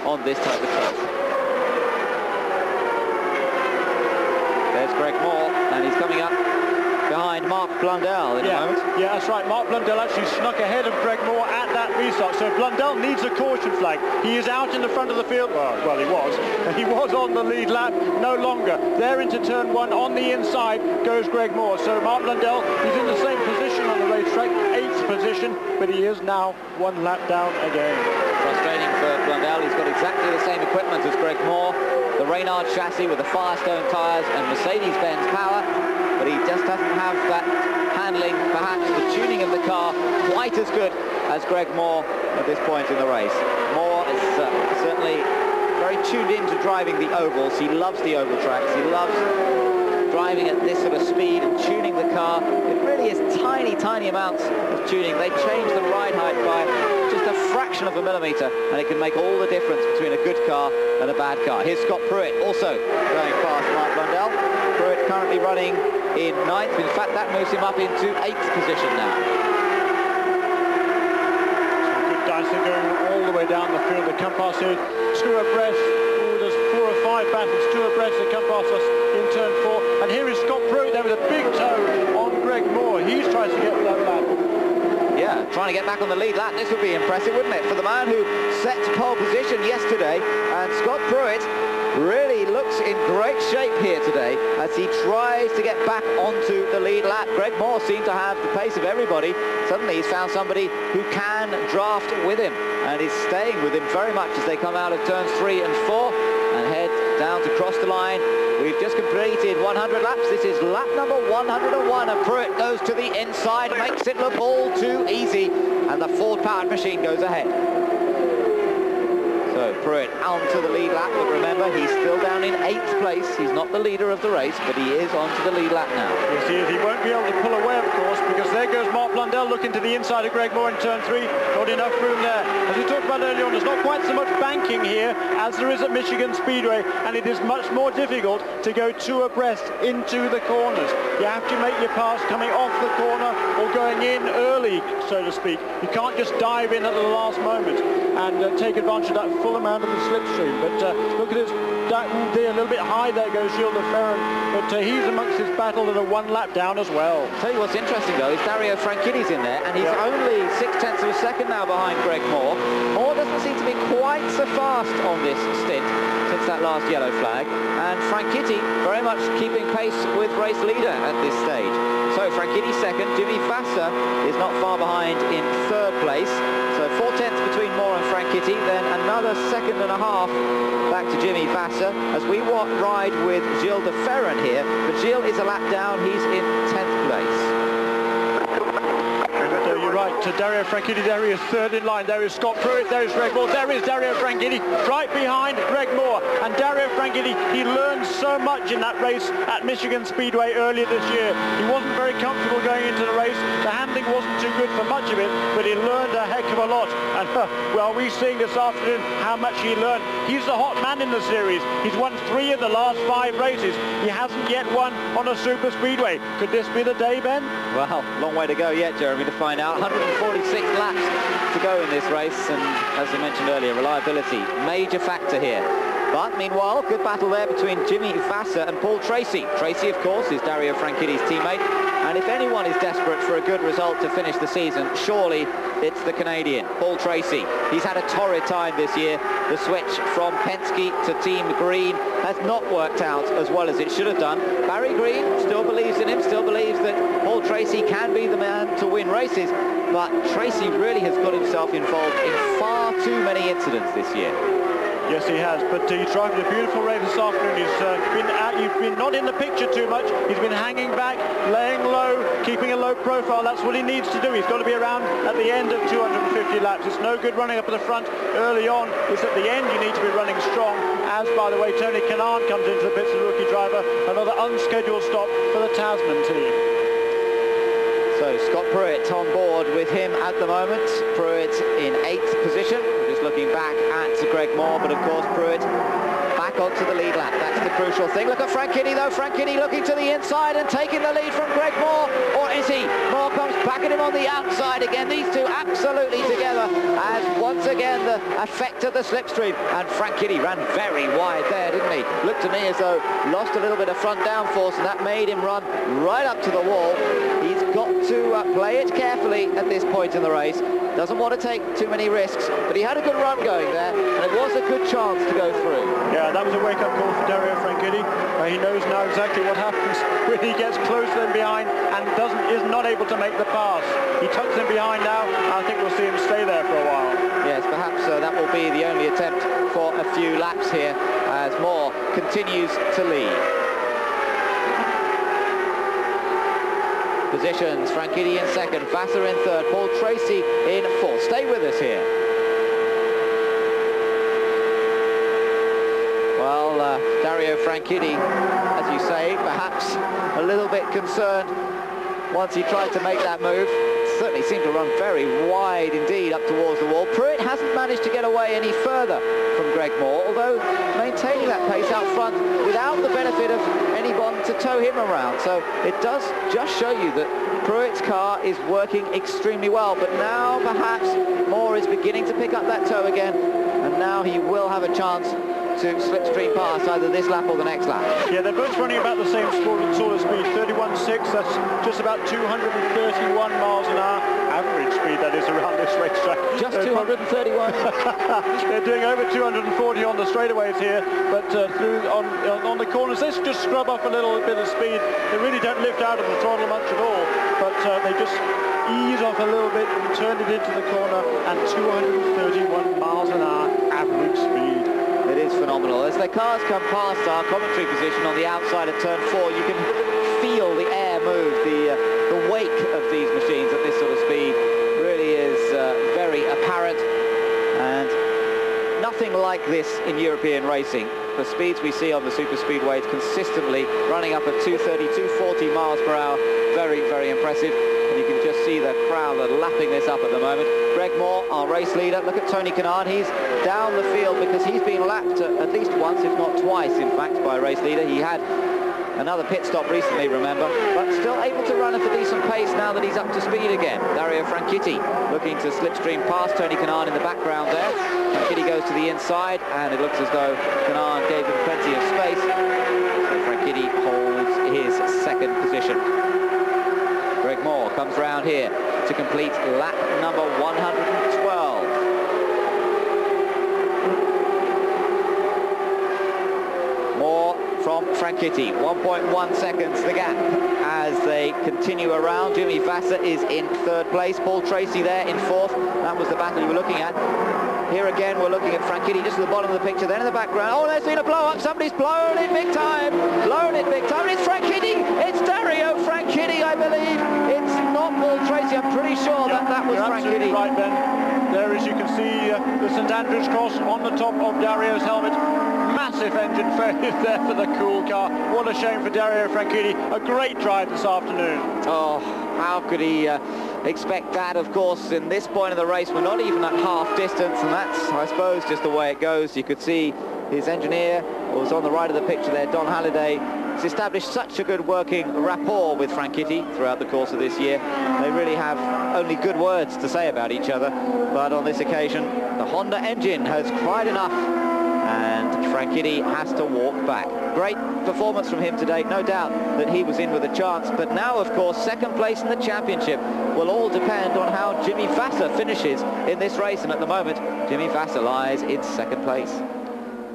on this type of track. There's Greg Moore, and he's coming up behind Mark Blundell in a moment. Yeah, that's right. Mark Blundell actually snuck ahead of Greg Moore at that restart. So Blundell needs a caution flag. He is out in the front of the field. Well, he was. He was on the lead lap, no longer. There into turn 1 on the inside goes Greg Moore. So Mark Blundell, he's in the same position on the racetrack, 8th position, but he is now 1 lap down again. Frustrating for Blundell. He's got exactly the same equipment as Greg Moore. The Reynard chassis with the Firestone tyres and Mercedes-Benz power, but he just doesn't have that handling, perhaps the tuning of the car quite as good as Greg Moore at this point in the race. Moore is certainly very tuned into driving the ovals. He loves the oval tracks. He loves driving at this sort of speed and tuning the car. It really is tiny, tiny amounts of tuning. They change the ride height by just a fraction of a millimetre, and it can make all the difference between a good car and a bad car. Here's Scott Pruitt also going past Mark Blundell. Pruitt currently running in 9th. In fact, that moves him up into 8th position now. Some good dancing going all the way down the field. They come past here 2 abreast. Ooh, there's 4 or 5 battles, 2 abreast. They come past us in turn 4. And here is Scott Pruitt there with a big toe on Greg Moore. He's trying to get that lap. Yeah, trying to get back on the lead lap. This would be impressive, wouldn't it? For the man who set pole position yesterday. And Scott Pruitt really looks in great shape here today as he tries to get back onto the lead lap. Greg Moore seemed to have the pace of everybody. Suddenly he's found somebody who can draft with him, and is staying with him very much as they come out of turns 3 and 4 and head down to cross the line. We've just completed 100 laps. This is lap number 101, and Pruitt goes to the inside, makes it look all too easy, and the Ford-powered machine goes ahead. So Pruitt onto the lead lap, but remember, he's still down in 8th place. He's not the leader of the race, but he is onto the lead lap now. Yes, he is. He won't be able to pull away, of course, because there goes Mark Blundell looking to the inside of Greg Moore in turn 3. Not enough room there. As we talked about earlier on, there's not quite so much banking here as there is at Michigan Speedway, and it is much more difficult to go 2 abreast into the corners. You have to make your pass coming off the corner or going in early, so to speak. You can't just dive in at the last moment and take advantage of that full amount of the slipstream. But look at his there, a little bit high there goes Gilles de Ferran, but he's amongst his battle at a 1 lap down as well. Tell you what's interesting though is Dario Franchitti's in there, and he's only 0.6 of a second now behind Greg Moore. Moore doesn't seem to be quite so fast on this stint since that last yellow flag, and Franchitti very much keeping pace with race leader at this stage. So Franchitti second, Jimmy Vasser is not far behind in 3rd place. So 4/10 between Moore and Franchitti, then another 1.5 seconds back to Jimmy Vasser as we ride with Gilles de Ferran here. But Gilles is a lap down, he's in 10th place. You're right, to Dario Franchitti, there he is 3rd in line. There is Scott Pruitt, there is Greg Moore, there is Dario Franchitti right behind Greg Moore. And Dario Franchitti, he learned so much in that race at Michigan Speedway earlier this year. He wasn't very comfortable going into the race. The handling wasn't too good for much of it, but he learned a heck of a lot. And well, we're seeing this afternoon how much he learned. He's the hot man in the series. He's won 3 of the last 5 races. He hasn't yet won on a super speedway. Could this be the day, Ben? Well, long way to go yet, Jeremy, to find out. 146 laps to go in this race, and as I mentioned earlier, reliability, major factor here. But meanwhile, good battle there between Jimmy Vasser and Paul Tracy. Tracy, of course, is Dario Franchitti's teammate, and if anyone is desperate for a good result to finish the season, surely it's the Canadian, Paul Tracy. He's had a torrid time this year. The switch from Penske to Team Green has not worked out as well as it should have done. Barry Green still believes in him, still believes that Paul Tracy can be the man to win races, but Tracy really has got himself involved in far too many incidents this year. Yes, he has, but he's driving a beautiful race this afternoon. He's been not in the picture too much. He's been hanging back, laying low, keeping a low profile. That's what he needs to do. He's got to be around at the end of 250 laps. It's no good running up at the front early on. It's at the end you need to be running strong, as, by the way, Tony Kanaan comes into the pits, the rookie driver. Another unscheduled stop for the Tasman team. So Scott Pruitt on board with him at the moment. Pruitt in 8th position. Just looking back at Greg Moore, but of course Pruitt back onto the lead lap. That's the crucial thing. Look at Franchitti though. Franchitti looking to the inside and taking the lead from Greg Moore. Or is he? Moore comes back at him on the outside again. These two absolutely together as once again the effect of the slipstream. And Franchitti ran very wide there, didn't he? Looked to me as though lost a little bit of front downforce, and that made him run right up to the wall. He's got to play it carefully at this point in the race. Doesn't want to take too many risks, but he had a good run going there, and it was a good chance to go through. Yeah, that was a wake-up call for Dario Franchitti. He knows now exactly what happens when he gets closer than behind and is not able to make the pass. He tucks him behind now, and I think we'll see him stay there for a while. Yes, perhaps that will be the only attempt for a few laps here as Moore continues to lead. Positions, Franchitti in 2nd, Vasser in 3rd, Paul Tracy in 4th. Stay with us here. Well, Dario Franchitti, as you say, perhaps a little bit concerned once he tried to make that move. Certainly seemed to run very wide indeed up towards the wall. Pruitt hasn't managed to get away any further from Greg Moore, although maintaining that pace out front without the benefit of anyone to tow him around. So it does just show you that Pruitt's car is working extremely well, but now perhaps Moore is beginning to pick up that tow again, and now he will have a chance to slipstream past either this lap or the next lap. Yeah, they're both running about the same sort of speed, 31.6. That's just about 231 miles an hour average speed, that is, around this racetrack. Just 231. They're doing over 240 on the straightaways here, but on the corners, they just scrub up a little bit of speed. They really don't lift out of the throttle much at all, but they just ease off a little bit, turn it into the corner, and 231 miles an hour average speed. It is phenomenal. As the cars come past our commentary position on the outside of turn 4, you can feel the air move. The wake of these machines at this sort of speed really is very apparent, and nothing like this in European racing. The speeds we see on the super speedways consistently running up at 230, 240 miles per hour, very, very impressive. And you can just see the crowd are lapping this up at the moment. Greg Moore, our race leader. Look at Tony Kanaan. He's down the field because he's been lapped at least once, if not twice, in fact, by a race leader. He had another pit stop recently, remember, but still able to run at a decent pace now that he's up to speed again. Dario Franchitti looking to slipstream past Tony Kanaan in the background there. Franchitti goes to the inside, and it looks as though Kanaan gave him plenty of space. So Franchitti holds his second position. Greg Moore comes round here to complete lap number 112. Moore from Franchitti, 1.1 seconds the gap as they continue around. Jimmy Vasser is in third place, Paul Tracy there in fourth. That was the battle you were looking at. Here again we're looking at Franchitti just at the bottom of the picture, then in the background. Oh, there's been a blow up, somebody's blown it big time. Blown it big time. It's Franchitti, it's Dario Franchitti, I believe. It's not Paul Tracy, I'm pretty sure that was Franchitti. Right, Ben. There, as you can see, the St Andrews cross on the top of Dario's helmet. Massive engine failure there for the cool car. What a shame for Dario Franchitti. A great drive this afternoon. Oh, how could he expect that? Of course, in this point of the race, we're not even at half distance, and that's, I suppose, just the way it goes. You could see his engineer was on the right of the picture there, Don Halliday. He's established such a good working rapport with Franchitti throughout the course of this year. They really have only good words to say about each other, but on this occasion, the Honda engine has cried enough, and Franchitti has to walk back. Great performance from him today, no doubt that he was in with a chance, but now of course second place in the championship will all depend on how Jimmy Vasser finishes in this race, and at the moment Jimmy Vasser lies in second place.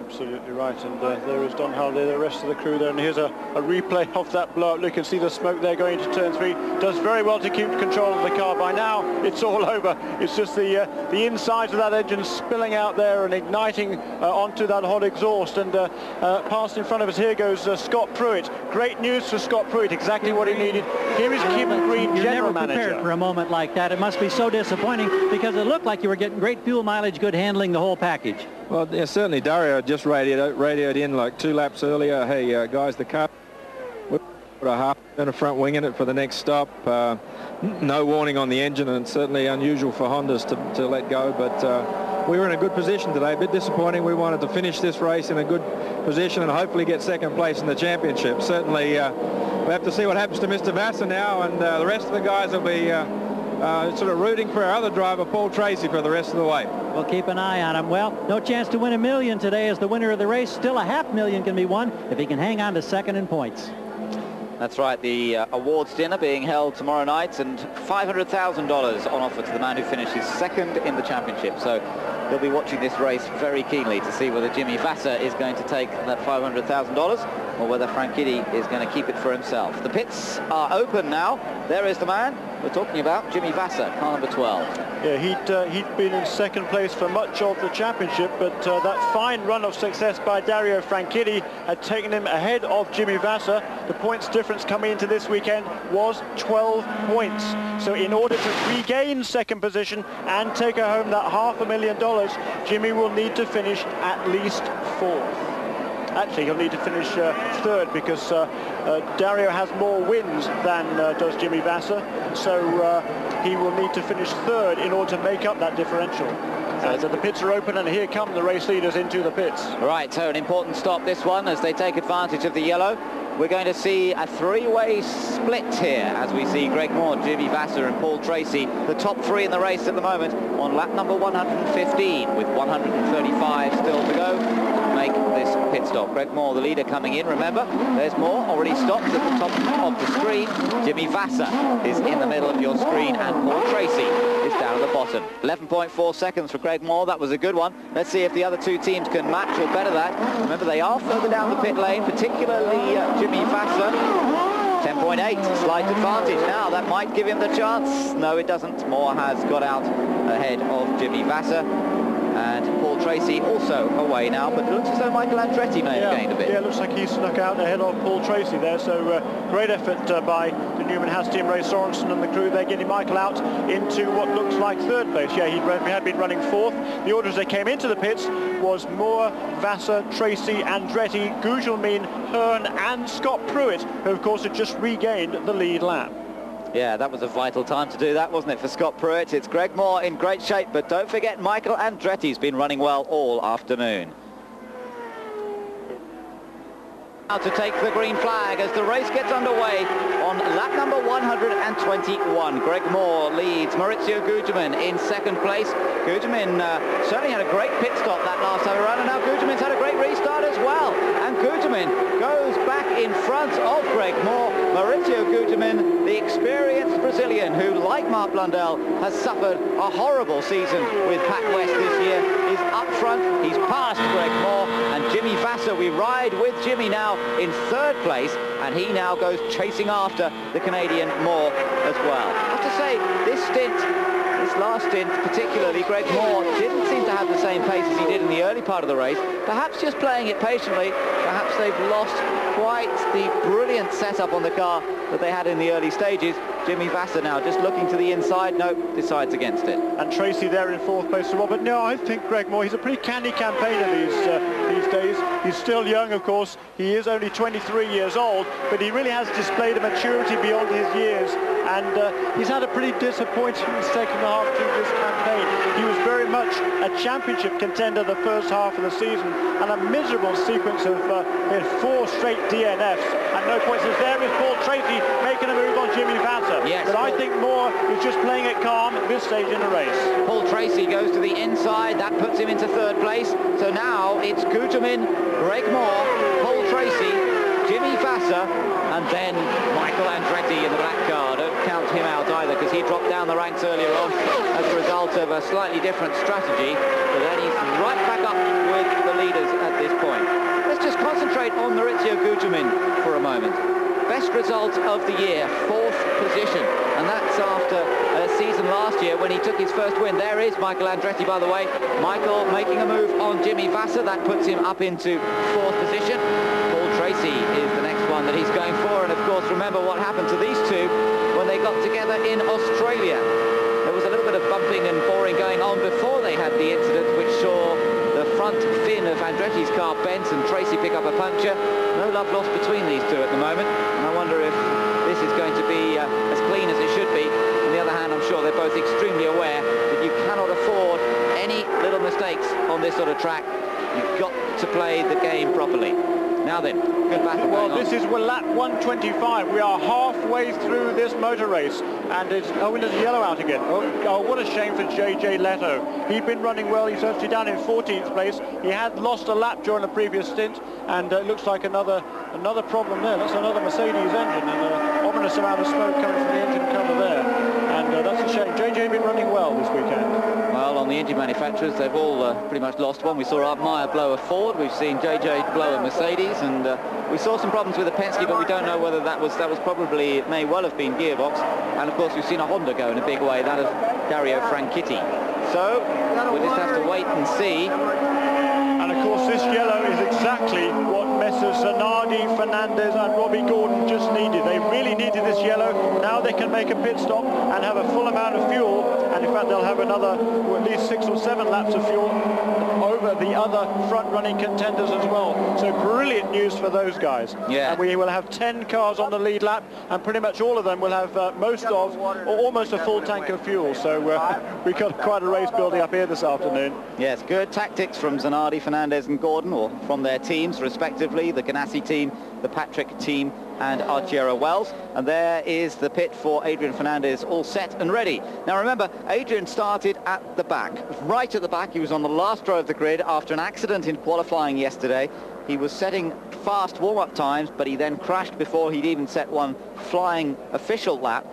Absolutely right, and there is Don Halliday, the rest of the crew there, and here's a replay of that blow-up. You can see the smoke there going into turn 3. Does very well to keep control of the car. By now it's all over. It's just the insides of that engine spilling out there and igniting onto that hot exhaust, and past in front of us here goes Scott Pruitt. Great news for Scott Pruitt, exactly what he needed. Here is Kim Green, general manager. You're never prepared for a moment like that. It must be so disappointing because it looked like you were getting great fuel mileage, good handling, the whole package. Well, yeah, certainly Dario just radioed in like 2 laps earlier. Hey, guys, the car, we've got a half and a front wing in it for the next stop. No warning on the engine, and it's certainly unusual for Hondas to let go, but we were in a good position today. A bit disappointing. We wanted to finish this race in a good position and hopefully get second place in the championship. Certainly, we have to see what happens to Mr. Vasser now, and the rest of the guys will be sort of rooting for our other driver, Paul Tracy, for the rest of the way. We'll keep an eye on him. Well, no chance to win $1 million today as the winner of the race. Still $500,000 can be won if he can hang on to second in points. That's right, the awards dinner being held tomorrow night, and $500,000 on offer to the man who finishes second in the championship. So he'll be watching this race very keenly to see whether Jimmy Vasser is going to take that $500,000 or whether Franchitti is going to keep it for himself. The pits are open now. There is the man we're talking about, Jimmy Vasser, car number 12. Yeah, he'd been in second place for much of the championship, but that fine run of success by Dario Franchitti had taken him ahead of Jimmy Vasser. The points difference coming into this weekend was 12 points. So in order to regain second position and take home that $500,000, Jimmy will need to finish at least fourth. Actually, he'll need to finish third because Dario has more wins than does Jimmy Vasser, so he will need to finish third in order to make up that differential. So the pits are open, and here come the race leaders into the pits. Right, so an important stop this one as they take advantage of the yellow. We're going to see a three-way split here as we see Greg Moore, Jimmy Vasser and Paul Tracy, the top three in the race at the moment, on lap number 115 with 135 still to go to make this pit stop. Greg Moore, the leader, coming in. Remember, there's Moore already stopped at the top of the screen. Jimmy Vasser is in the middle of your screen, and Paul Tracy is down at the bottom. 11.4 seconds for Greg Moore. That was a good one. Let's see if the other two teams can match or better that. Remember, they are further down the pit lane, particularly Jimmy Vasser. 10.8, slight advantage. Now that might give him the chance. No, it doesn't. Moore has got out ahead of Jimmy Vasser. And Paul Tracy also away now, but it looks as though Michael Andretti may have gained a bit. Yeah, it looks like he snuck out ahead of Paul Tracy there, so great effort by the Newman Haas team, Ray Sorensen and the crew. They're getting Michael out into what looks like third place. Yeah, he had been running fourth. The order as they came into the pits was Moore, Vasser, Tracy, Andretti, Gugelmin, Hearn and Scott Pruitt, who of course had just regained the lead lap. Yeah, that was a vital time to do that, wasn't it, for Scott Pruitt? It's Greg Moore in great shape, but don't forget Michael Andretti's been running well all afternoon. Now to take the green flag as the race gets underway on lap number 121. Greg Moore leads Maurizio Gugelmin in second place. Gugelmin certainly had a great pit stop that last time around, and now Gugelmin's had a great restart as well. And Gugelmin goes back in front of Greg Moore. Maurizio Gugelmin, the experienced Brazilian who, like Mark Blundell, has suffered a horrible season with Pat West this year, is up front. He's passed Greg Moore, and Jimmy Vasser, we ride with Jimmy now in third place, and he now goes chasing after the Canadian Moore as well. I have to say, this last stint, particularly, Greg Moore didn't seem to have the same pace as he did in the early part of the race. Perhaps just playing it patiently, perhaps they've lost quite the brilliant setup on the car that they had in the early stages. Jimmy Vasser now just looking to the inside, nope, decides against it. And Tracy there in fourth place. But no, I think Greg Moore, he's a pretty canny campaigner these days. He's still young, of course. He is only 23 years old, but he really has displayed a maturity beyond his years. And he's had a pretty disappointing second half to this campaign. He was very much a championship contender the first half of the season, and a miserable sequence of 4 straight DNFs. And no points. There is Paul Tracy making a move on Jimmy Vasser. Yes, but I think Moore is just playing it calm at this stage in the race. Paul Tracy goes to the inside. That puts him into third place. So now it's Gugelmin, Greg Moore, Paul Tracy, Jimmy Vasser, and then Michael Andretti in the black car. Don't count him out either, because he dropped down the ranks earlier on as a result of a slightly different strategy. But then he's right back up with the leaders at this point. Let's just concentrate on Maurizio Gugelmin for a moment. Best result of the year, 4th position, and that's after a season last year when he took his first win. There is Michael Andretti, by the way. Michael making a move on Jimmy Vasser. That puts him up into 4th position. Paul Tracy is the next one that he's going for, and of course remember what happened to these two when they got together in Australia. There was a little bit of bumping and boring going on before they had the incident which saw the front fin of Andretti's car bent and Tracy pick up a puncture. No love lost between these two at the moment, and I wonder if this is going to be as clean as it should be. On the other hand, I'm sure they're both extremely aware that you cannot afford any little mistakes on this sort of track. You've got to play the game properly. Now then, good battle. Well, this is lap 125. We are halfway through this motor race, and it's there's yellow out again. Oh, what a shame for JJ Leto. He'd been running well. He's actually down in 14th place. He had lost a lap during the previous stint, and it looks like another problem there. That's another Mercedes engine, and an ominous amount of smoke coming from the engine cover there. And that's a shame. JJ been running well this weekend. Well, on the engine manufacturers, they've all pretty much lost one. We saw Art Meyer blow a Ford. We've seen JJ blow a Mercedes, and we saw some problems with the Penske, but we don't know whether that was probably, it may well have been gearbox. And of course, we've seen a Honda go in a big way, that of Dario Franchitti. So we'll just have to wait and see. And of course, this yellow is exactly what Messrs Zanardi, Fernandez and Robbie Gordon just needed. They really needed this yellow. Now they can make a pit stop and have a full amount of fuel, and and in fact they'll have another, at least 6 or 7 laps of fuel over the other front-running contenders as well. So brilliant news for those guys. Yeah. And we will have 10 cars on the lead lap, and pretty much all of them will have most of, or almost a full tank of fuel. So we've got quite a race building up here this afternoon. Yes, good tactics from Zanardi, Fernandez and Gordon, or from their teams respectively, the Ganassi team, the Patrick team and Argiro Wells. And there is the pit for Adrian Fernandez, all set and ready. Now remember, Adrian started at the back, right at the back. He was on the last row of the grid after an accident in qualifying yesterday. He was setting fast warm-up times, but he then crashed before he'd even set one flying official lap.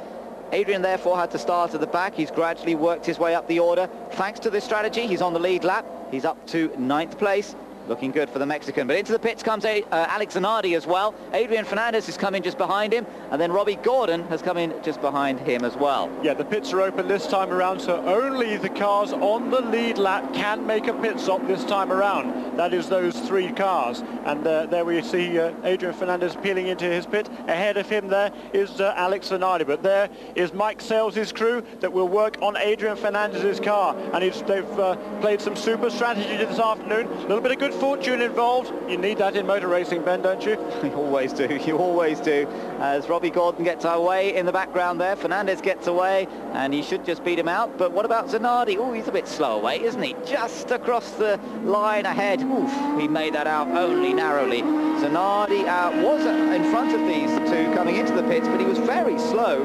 Adrian therefore had to start at the back. He's gradually worked his way up the order. Thanks to this strategy, he's on the lead lap. He's up to 9th place. Looking good for the Mexican. But into the pits comes Alex Zanardi as well. Adrian Fernandez has come in just behind him, and then Robbie Gordon has come in just behind him as well. Yeah, the pits are open this time around, so only the cars on the lead lap can make a pit stop this time around. That is those 3 cars. And there we see Adrian Fernandez peeling into his pit. Ahead of him there is Alex Zanardi. But there is Mike Sales' crew that will work on Adrian Fernandez's car. And they've played some super strategy this afternoon. A little bit of good fortune involved. You need that in motor racing, Ben, don't you? You always do. You always do. As Robbie Gordon gets away in the background there, Fernandez gets away, and he should just beat him out. But what about Zanardi? Oh, he's a bit slow away, isn't he? Just across the line ahead. Oof, he made that out only narrowly. Zanardi was in front of these 2 coming into the pits, but he was very slow.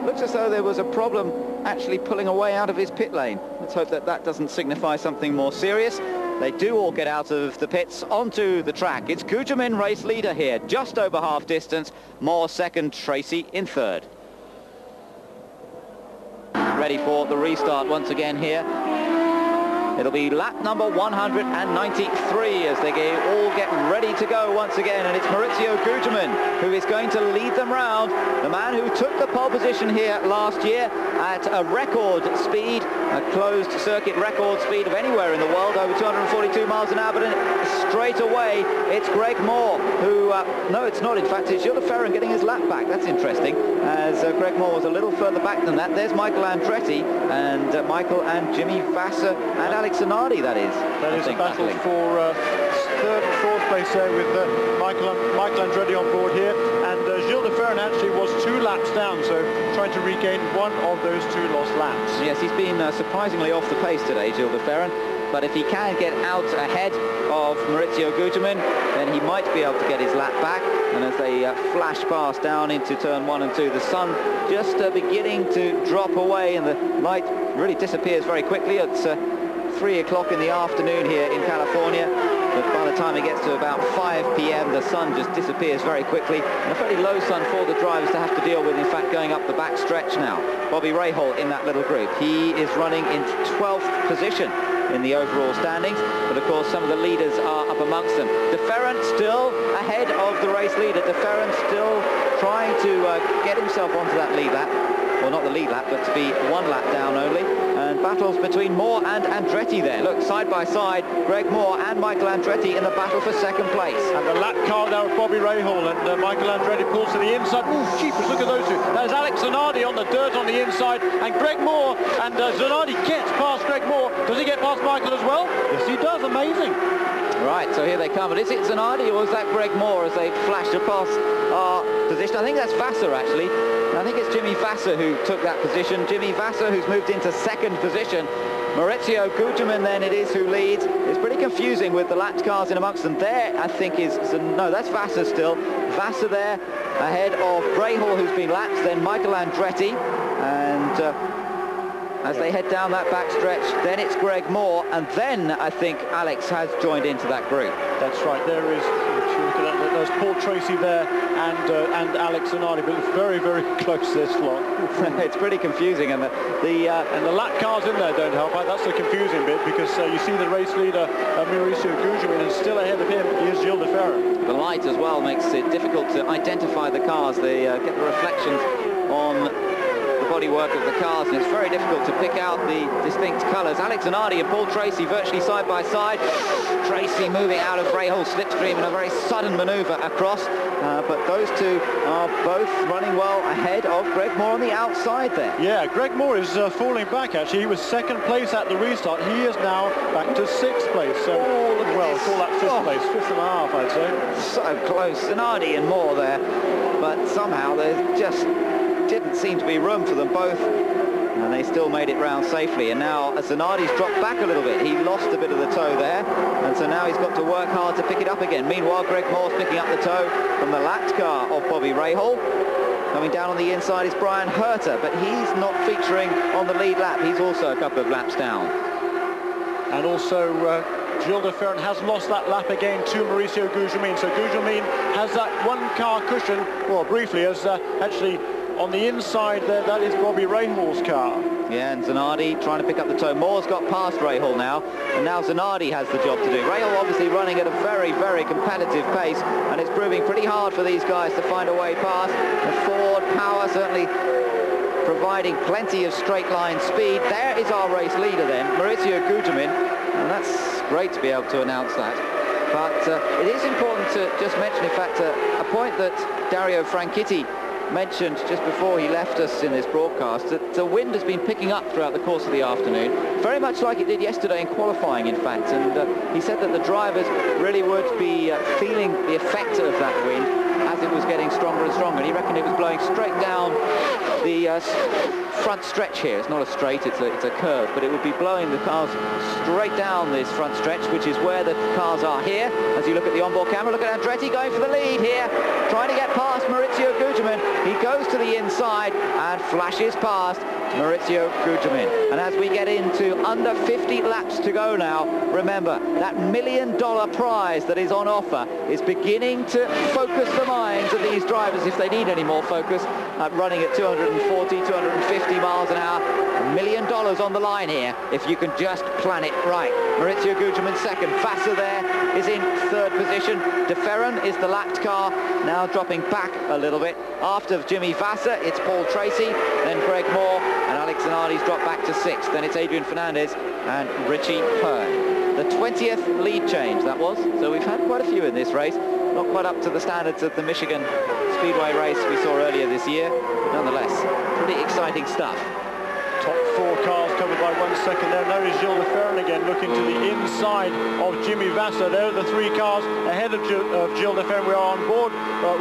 Looks as though there was a problem actually pulling away out of his pit lane. Let's hope that that doesn't signify something more serious. They do all get out of the pits onto the track. It's Gugelmin race leader here, just over half distance. Moore second, Tracy in third. Ready for the restart once again here. It'll be lap number 193 as they all get ready to go once again, and it's Maurizio Gugelmin who is going to lead them round. The man who took the pole position here last year at a record speed, a closed circuit record speed of anywhere in the world, over 242 miles an hour, but straight away it's Greg Moore who, no it's not, in fact it's Gilles de Ferran getting his lap back. That's interesting, as Greg Moore was a little further back than that. There's Michael Andretti and Michael and Jimmy Vasser and Alex Zanardi, that is. That is a battle for 3rd and 4th place there with Michael Andretti on board here, and Gilles de Ferran actually was 2 laps down, so trying to regain one of those 2 lost laps. Yes, he's been surprisingly off the pace today, Gilles de Ferran, but if he can get out ahead of Maurizio Gugelmin, then he might be able to get his lap back. And as they flash past down into turn 1 and 2, the sun just beginning to drop away, and the light really disappears very quickly. It's 3 o'clock in the afternoon here in California, but by the time it gets to about 5 p.m. the sun just disappears very quickly, and a fairly low sun for the drivers to have to deal with, in fact, going up the back stretch now. Bobby Rahal in that little group, he is running in 12th position in the overall standings, but of course some of the leaders are up amongst them. De Ferran still ahead of the race leader. De Ferran still trying to get himself onto that lead lap. Well, not the lead lap, but to be 1 lap down only. And battles between Moore and Andretti there. Look, side by side, Greg Moore and Michael Andretti in the battle for 2nd place. And the lap car now of Bobby Rahal, and Michael Andretti pulls to the inside. Ooh, jeepers, look at those 2. There's Alex Zanardi on the dirt on the inside, and Greg Moore, and Zanardi gets past Greg Moore. Does he get past Michael as well? Yes, he does. Amazing. Right, so here they come. But is it Zanardi or is that Greg Moore as they flash across our position? I think that's Vasser, actually. I think it's Jimmy Vasser who took that position. Jimmy Vasser, who's moved into 2nd position. Maurizio Gugelmin then it is who leads. It's pretty confusing with the lapped cars in amongst them. There, I think, is... No, that's Vasser still. Vasser there ahead of Rahal, who's been lapped. Then Michael Andretti. And... as they head down that back stretch, then it's Greg Moore, and then I think Alex has joined into that group. That's right. There is, if you look at that, there's Paul Tracy there and Alex Zanardi, but it's very, very close, this lot. It's pretty confusing, and the lap cars in there don't help. That's the confusing bit, because you see the race leader, Maurizio Gugelmin, and still ahead of him is Gilles de Ferran. The light as well makes it difficult to identify the cars. They get the reflections on the bodywork of the cars, and it's very difficult to pick out the distinct colours. Alex Zanardi and Paul Tracy virtually side by side. Tracy moving out of Rahal slipstream in a very sudden manoeuvre across, but those two are both running well ahead of Greg Moore on the outside there. Yeah, Greg Moore is falling back actually. He was second place at the restart. He is now back to sixth place. So, well, call that fifth place, fifth and a half, I'd say. So close, Zanardi and Moore there, but somehow there just didn't seem to be room for them both, and they still made it round safely. And now Zanardi's dropped back a little bit. He lost a bit of the toe there, and so now he's got to work hard to pick it up again. Meanwhile, Greg Moore's picking up the toe from the lapped car of Bobby Rahal. Coming down on the inside is Brian Herter, but he's not featuring on the lead lap. He's also a couple of laps down. And also Gilles de Ferran has lost that lap again to Mauricio Gugelmin. So Gugelmin has that one car cushion, well, briefly, as actually on the inside there, that is Bobby Rahal's car. Yeah, and Zanardi trying to pick up the toe. Moore's got past Rahal now, and now Zanardi has the job to do. Rahal obviously running at a very, very competitive pace, and it's proving pretty hard for these guys to find a way past. The Ford power certainly providing plenty of straight line speed. There is our race leader then, Mauricio Gugelmin, and that's great to be able to announce that. But it is important to just mention, in fact, a point that Dario Franchitti mentioned just before he left us in this broadcast, that the wind has been picking up throughout the course of the afternoon, very much like it did yesterday in qualifying, in fact, and he said that the drivers really would be feeling the effect of that wind as it was getting stronger and stronger. And he reckoned it was blowing straight down the front stretch here. It's not a straight, it's a curve, but it would be blowing the cars straight down this front stretch, which is where the cars are here. As you look at the onboard camera, look at Andretti going for the lead here, trying to get past Mauricio Gugelmin. He goes to the inside and flashes past Mauricio Gugelmin. And as we get into under 50 laps to go now, remember, that $1 million prize that is on offer is beginning to focus the minds of these drivers, if they need any more focus, running at 240, 250 miles an hour. $1 million on the line here, if you can just plan it right. Mauricio Gugelmin second. Vassar there is in third position. De Ferran is the lapped car, now dropping back a little bit. After Jimmy Vassar, it's Paul Tracy, then Greg Moore, and Alex Zanardi's dropped back to sixth. Then it's Adrian Fernandez and Richie Hearn. The 20th lead change, that was. So we've had quite a few in this race. Not quite up to the standards of the Michigan Speedway race we saw earlier this year, but nonetheless, pretty exciting stuff. Top four cars covered by 1 second there. There is Gilles de Ferran again, looking to the inside of Jimmy Vassar. There are the three cars ahead of Gilles de Ferran. We are on board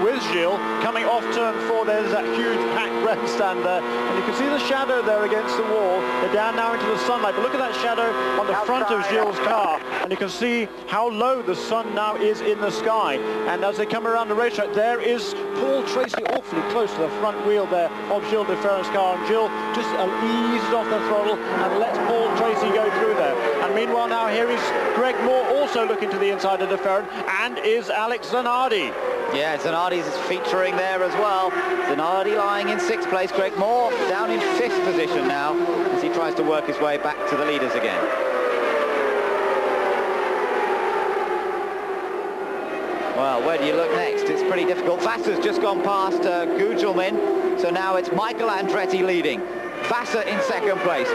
with Gilles. Coming off turn 4, there's that huge packed grandstand there. And you can see the shadow there against the wall. They're down now into the sunlight. But look at that shadow on the front of Gilles' car. And you can see how low the sun now is in the sky. And as they come around the racetrack, there is Paul Tracy awfully close to the front wheel there of Gilles de Ferran's car. And Gilles just eases off the throttle and lets Paul Tracy go through there. And meanwhile now here is Greg Moore also looking to the inside of de Ferran, and is Alex Zanardi. Yeah, Zanardi's featuring there as well. Zanardi lying in sixth place. Greg Moore down in fifth position now as he tries to work his way back to the leaders again. Well, where do you look next? It's pretty difficult. Vassar's just gone past Gugelmin, so now it's Michael Andretti leading. Vassar in second place.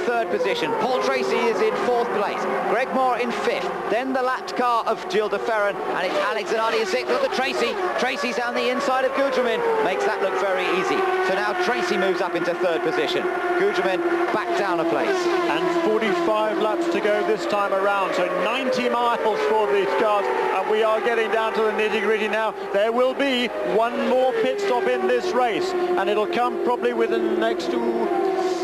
Third position. Paul Tracy is in fourth place. Greg Moore in fifth. Then the lapped car of Gilles de Ferran, and it's Alex Zanardi in sixth. Look at Tracy. Tracy's down the inside of Gugelmin. Makes that look very easy. So now Tracy moves up into third position. Gugelmin back down a place. And 45 laps to go this time around. So 90 miles for these cars. And we are getting down to the nitty-gritty now. There will be one more pit stop in this race, and it'll come probably within the next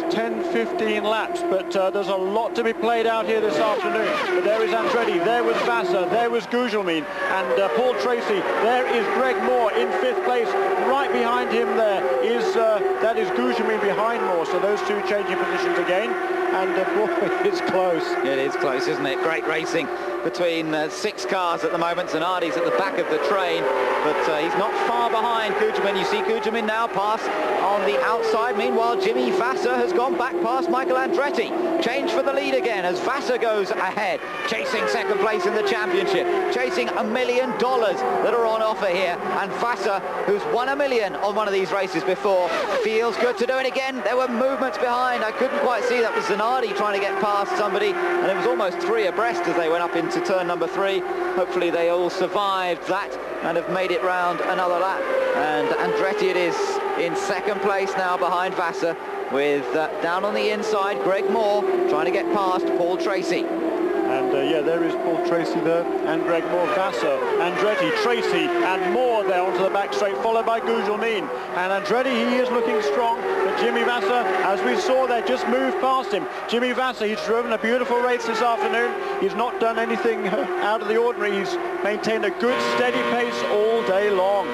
10-15 laps, but there's a lot to be played out here this afternoon. But there is Andretti, there was Vassar, there was Gugelmin, and Paul Tracy. There is Greg Moore in fifth place. Right behind him there is that is Gugelmin behind Moore, so those two changing positions again. And boy, it's close. It is close, isn't it? Great racing between six cars at the moment. Zanardi's at the back of the train, but he's not far behind Gugelmin. You see Gugelmin now pass on the outside. Meanwhile, Jimmy Vassar has gone gone back past Michael Andretti. Change for the lead again as Vassar goes ahead, chasing second place in the championship, chasing $1 million that are on offer here. And Vassar, who's won $1 million on one of these races before, feels good to do it again. There were movements behind. I couldn't quite see. That was Zanardi trying to get past somebody, and it was almost 3 abreast as they went up into turn number 3. Hopefully they all survived that and have made it round another lap. And Andretti it is in second place now behind Vassar, with down on the inside Greg Moore trying to get past Paul Tracy. And yeah, there is Paul Tracy there, and Greg Moore, Vassar, Andretti, Tracy, and Moore there onto the back straight, followed by Gugelmin. And Andretti, he is looking strong, but Jimmy Vassar, as we saw there, just moved past him. Jimmy Vassar, he's driven a beautiful race this afternoon. He's not done anything out of the ordinary. He's maintained a good, steady pace all day long.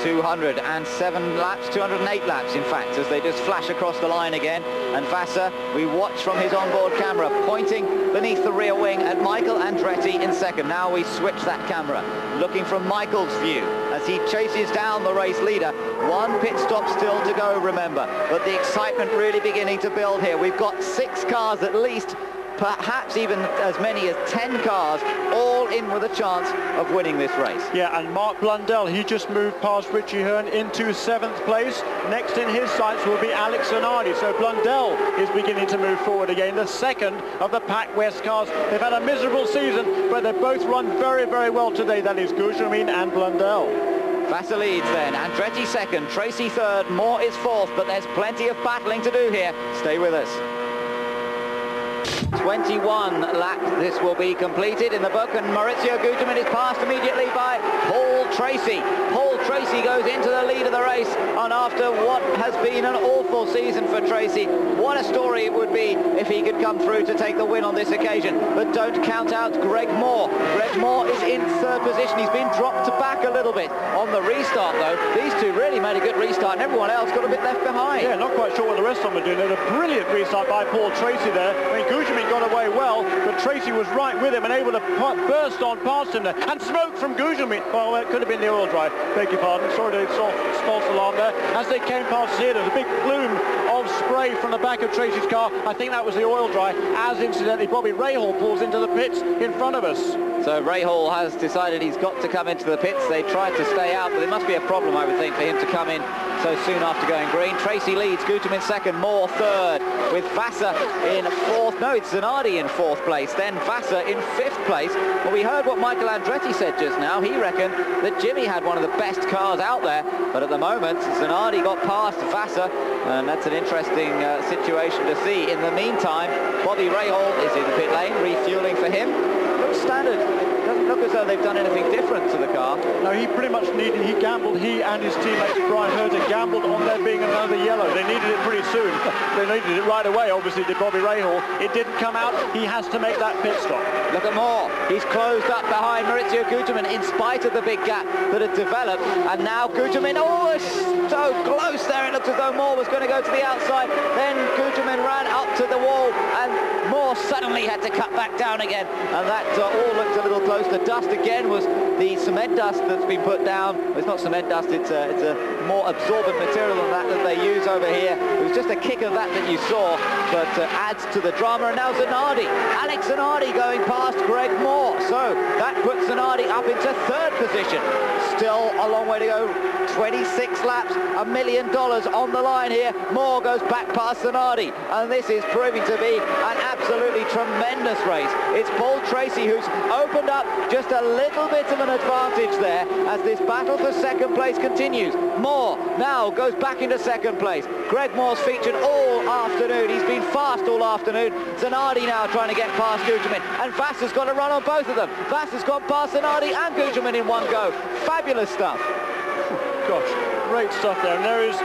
207 laps, 208 laps in fact, as they just flash across the line again. And Vassar, we watch from his onboard camera, pointing beneath the rear wing at Michael Andretti in second. Now we switch that camera, looking from Michael's view as he chases down the race leader. 1 pit stop still to go, remember, but the excitement really beginning to build here. We've got 6 cars at least, perhaps even as many as 10 cars, all in with a chance of winning this race. Yeah, and Mark Blundell, he just moved past Richie Hearn into 7th place. Next in his sights will be Alex Zanardi. So Blundell is beginning to move forward again, the second of the Pac West cars. They've had a miserable season, but they've both run very, very well today. That is Gugelmin and Blundell. Vassar leads then, Andretti second, Tracy third, Moore is fourth, but there's plenty of battling to do here. Stay with us. 21 laps this will be completed in the book, and Maurizio Gugelmin is passed immediately by Paul Tracy. Paul Tracy goes into the lead of the race, and after what has been an awful season for Tracy, what a story it would be if he could come through to take the win on this occasion. But don't count out Greg Moore. Greg Moore is in third position. He's been dropped back a little bit on the restart though. These two really made a good restart, and everyone else got a bit left behind. Yeah, not quite sure what the rest of them are doing. There's a brilliant restart by Paul Tracy there. I mean, Gugelmin got away well, but Tracy was right with him and able to burst on past him there. And smoke from Gugelmin. Well, it could have been the oil dry. Beg your pardon. Sorry to false alarm there. As they came past here, there's a big plume of spray from the back of Tracy's car. I think that was the oil dry, as incidentally Bobby Rahal pulls into the pits in front of us. So Rahal has decided he's got to come into the pits. They tried to stay out, but it must be a problem, I would think, for him to come in so soon after going green. Tracy leads, Gugelmin second, Moore third, with Vassar in fourth. No, it's Zanardi in fourth place, then Vassar in fifth place. Well, we heard what Michael Andretti said just now. He reckoned that Jimmy had one of the best cars out there, but at the moment Zanardi got past Vassar, and that's an interesting situation to see. In the meantime, Bobby Rahal is in the pit lane, refueling for him. Looks standard. Doesn't look as though they've done anything different to the car. No, he pretty much he gambled, he and his teammates Brian Herter gambled on there being another yellow. They needed it pretty soon. They needed it right away, obviously, did Bobby Rahal. It didn't come out. He has to make that pit stop. Look at Moore. He's closed up behind Maurizio Gugelmin in spite of the big gap that had developed. And now Gugelmin, oh, it's so close there. It looked as though Moore was going to go to the outside. Then Gugelmin ran up to the wall, and Moore suddenly had to cut back down again. And that all looked a little close. The dust again was the cement dust that's been put down. Well, it's not cement dust, it's a more absorbent material than that they use over here. It was just a kick of that you saw, but adds to the drama. And now Zanardi, Alex Zanardi going past Greg Moore. So that puts Zanardi up into third position. Still a long way to go. 26 laps, $1 million on the line here. Moore goes back past Zanardi, and this is proving to be an absolutely tremendous race. It's Paul Tracy who's opened up just a little bit of an advantage there as this battle for second place continues. Moore now goes back into second place. Greg Moore's featured all afternoon. He's been fast all afternoon. Zanardi now trying to get past Gugelmin, and Vassar's got to run on both of them. Vassar's gone past Zanardi and Gugelmin in one go. Fabulous stuff. Gosh, great stuff there. And there is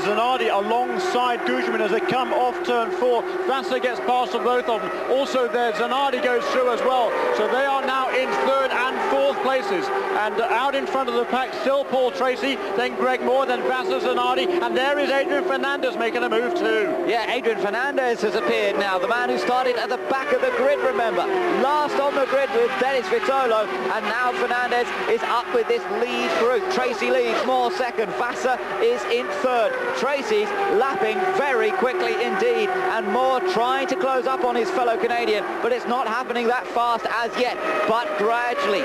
Zanardi alongside Gugelmin as they come off turn 4. Vassar gets past them, both of them. Also there, Zanardi goes through as well. So they are now in third and fourth places. And out in front of the pack, still Paul Tracy, then Greg Moore, then Vassar, Zanardi. And there is Adrian Fernandez making a move too. Yeah, Adrian Fernandez has appeared now. The man who started at the back of the grid, remember. Last on the grid with Dennis Vitolo. And now Fernandez is up with this lead group. Tracy leads, Moore second, Vassar Vassar is in third. Tracy's lapping very quickly indeed, and Moore trying to close up on his fellow Canadian, but it's not happening that fast as yet, but gradually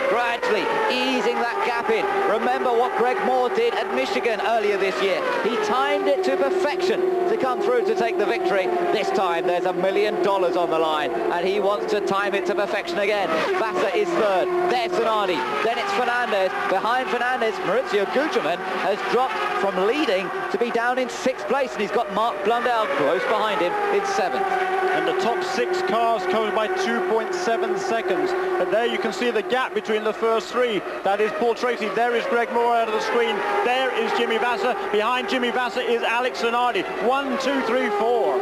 easing that gap in. Remember what Greg Moore did at Michigan earlier this year. He timed it to perfection to come through to take the victory. This time there's $1 million on the line, and he wants to time it to perfection again. Vassar is third, there's Zanardi, then it's Fernandez. Behind Fernandez, Maurizio Gugelmin has dropped from leading to be down in 6th place, and he's got Mark Blundell close behind him in 7th. And the top 6 cars covered by 2.7 seconds. And there you can see the gap between the first 3. That is Paul Tracy. There is Greg Moore out of the screen. There is Jimmy Vassar. Behind Jimmy Vassar is Alex Zanardi. 1, 2, 3, 4.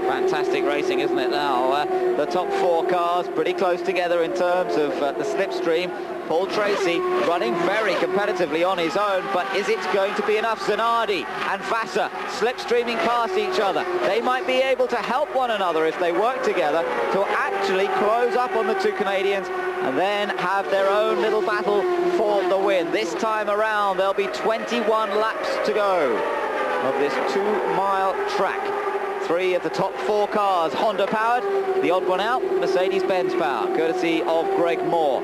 Fantastic racing, isn't it now? The top 4 cars pretty close together in terms of the slipstream. Paul Tracy running very competitively on his own, but is it going to be enough? Zanardi and Vassar slipstreaming past each other. They might be able to help one another if they work together to actually close up on the 2 Canadians and then have their own little battle for the win. This time around, there'll be 21 laps to go of this 2-mile track. 3 of the top 4 cars Honda powered, the odd one out Mercedes-Benz power, courtesy of Greg Moore.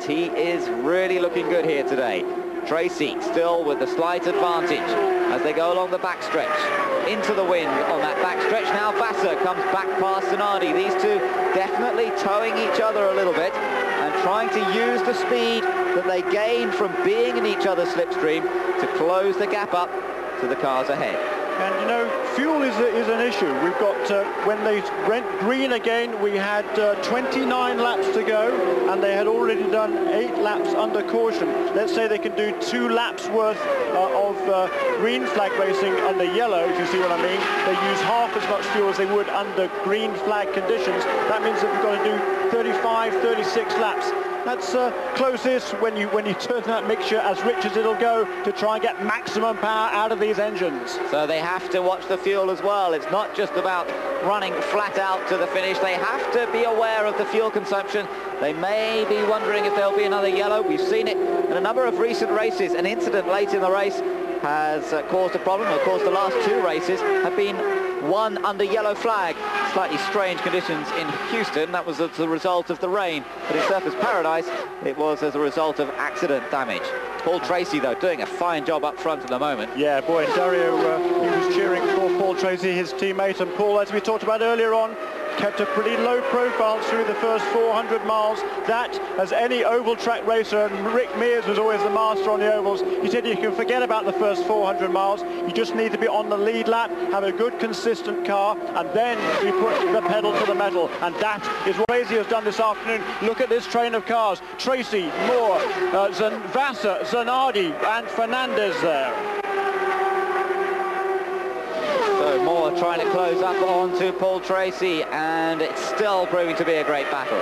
He is really looking good here today. Tracy still with the slight advantage as they go along the backstretch. Into the wind on that backstretch. Now Vassar comes back past Zanardi. These two definitely towing each other a little bit and trying to use the speed that they gained from being in each other's slipstream to close the gap up to the cars ahead. And you know, fuel is an issue. We've got, when they went green again, we had 29 laps to go, and they had already done 8 laps under caution. Let's say they can do 2 laps worth of green flag racing under yellow, if you see what I mean. They use half as much fuel as they would under green flag conditions. That means that we've got to do 35, 36 laps. That's closest when you turn that mixture as rich as it'll go to try and get maximum power out of these engines. So they have to watch the fuel as well. It's not just about running flat out to the finish. They have to be aware of the fuel consumption. They may be wondering if there'll be another yellow. We've seen it in a number of recent races. An incident late in the race has caused a problem. Of course, the last 2 races have been won under yellow flag. Slightly strange conditions in Houston. That was as a result of the rain. But in Surfers Paradise, it was as a result of accident damage. Paul Tracy, though, doing a fine job up front at the moment. Yeah, boy, Dario, he was cheering for Paul Tracy, his teammate. And Paul, as we talked about earlier on, kept a pretty low profile through the first 400 miles. That, as any oval track racer, and Rick Mears was always the master on the ovals, he said you can forget about the first 400 miles. You just need to be on the lead lap, have a good consistent car, and then you put the pedal to the metal. And that is what Tracy has done this afternoon. Look at this train of cars. Tracy, Moore, Vassar, Zanardi and Fernandez there. So Moore trying to close up onto Paul Tracy, and it's still proving to be a great battle.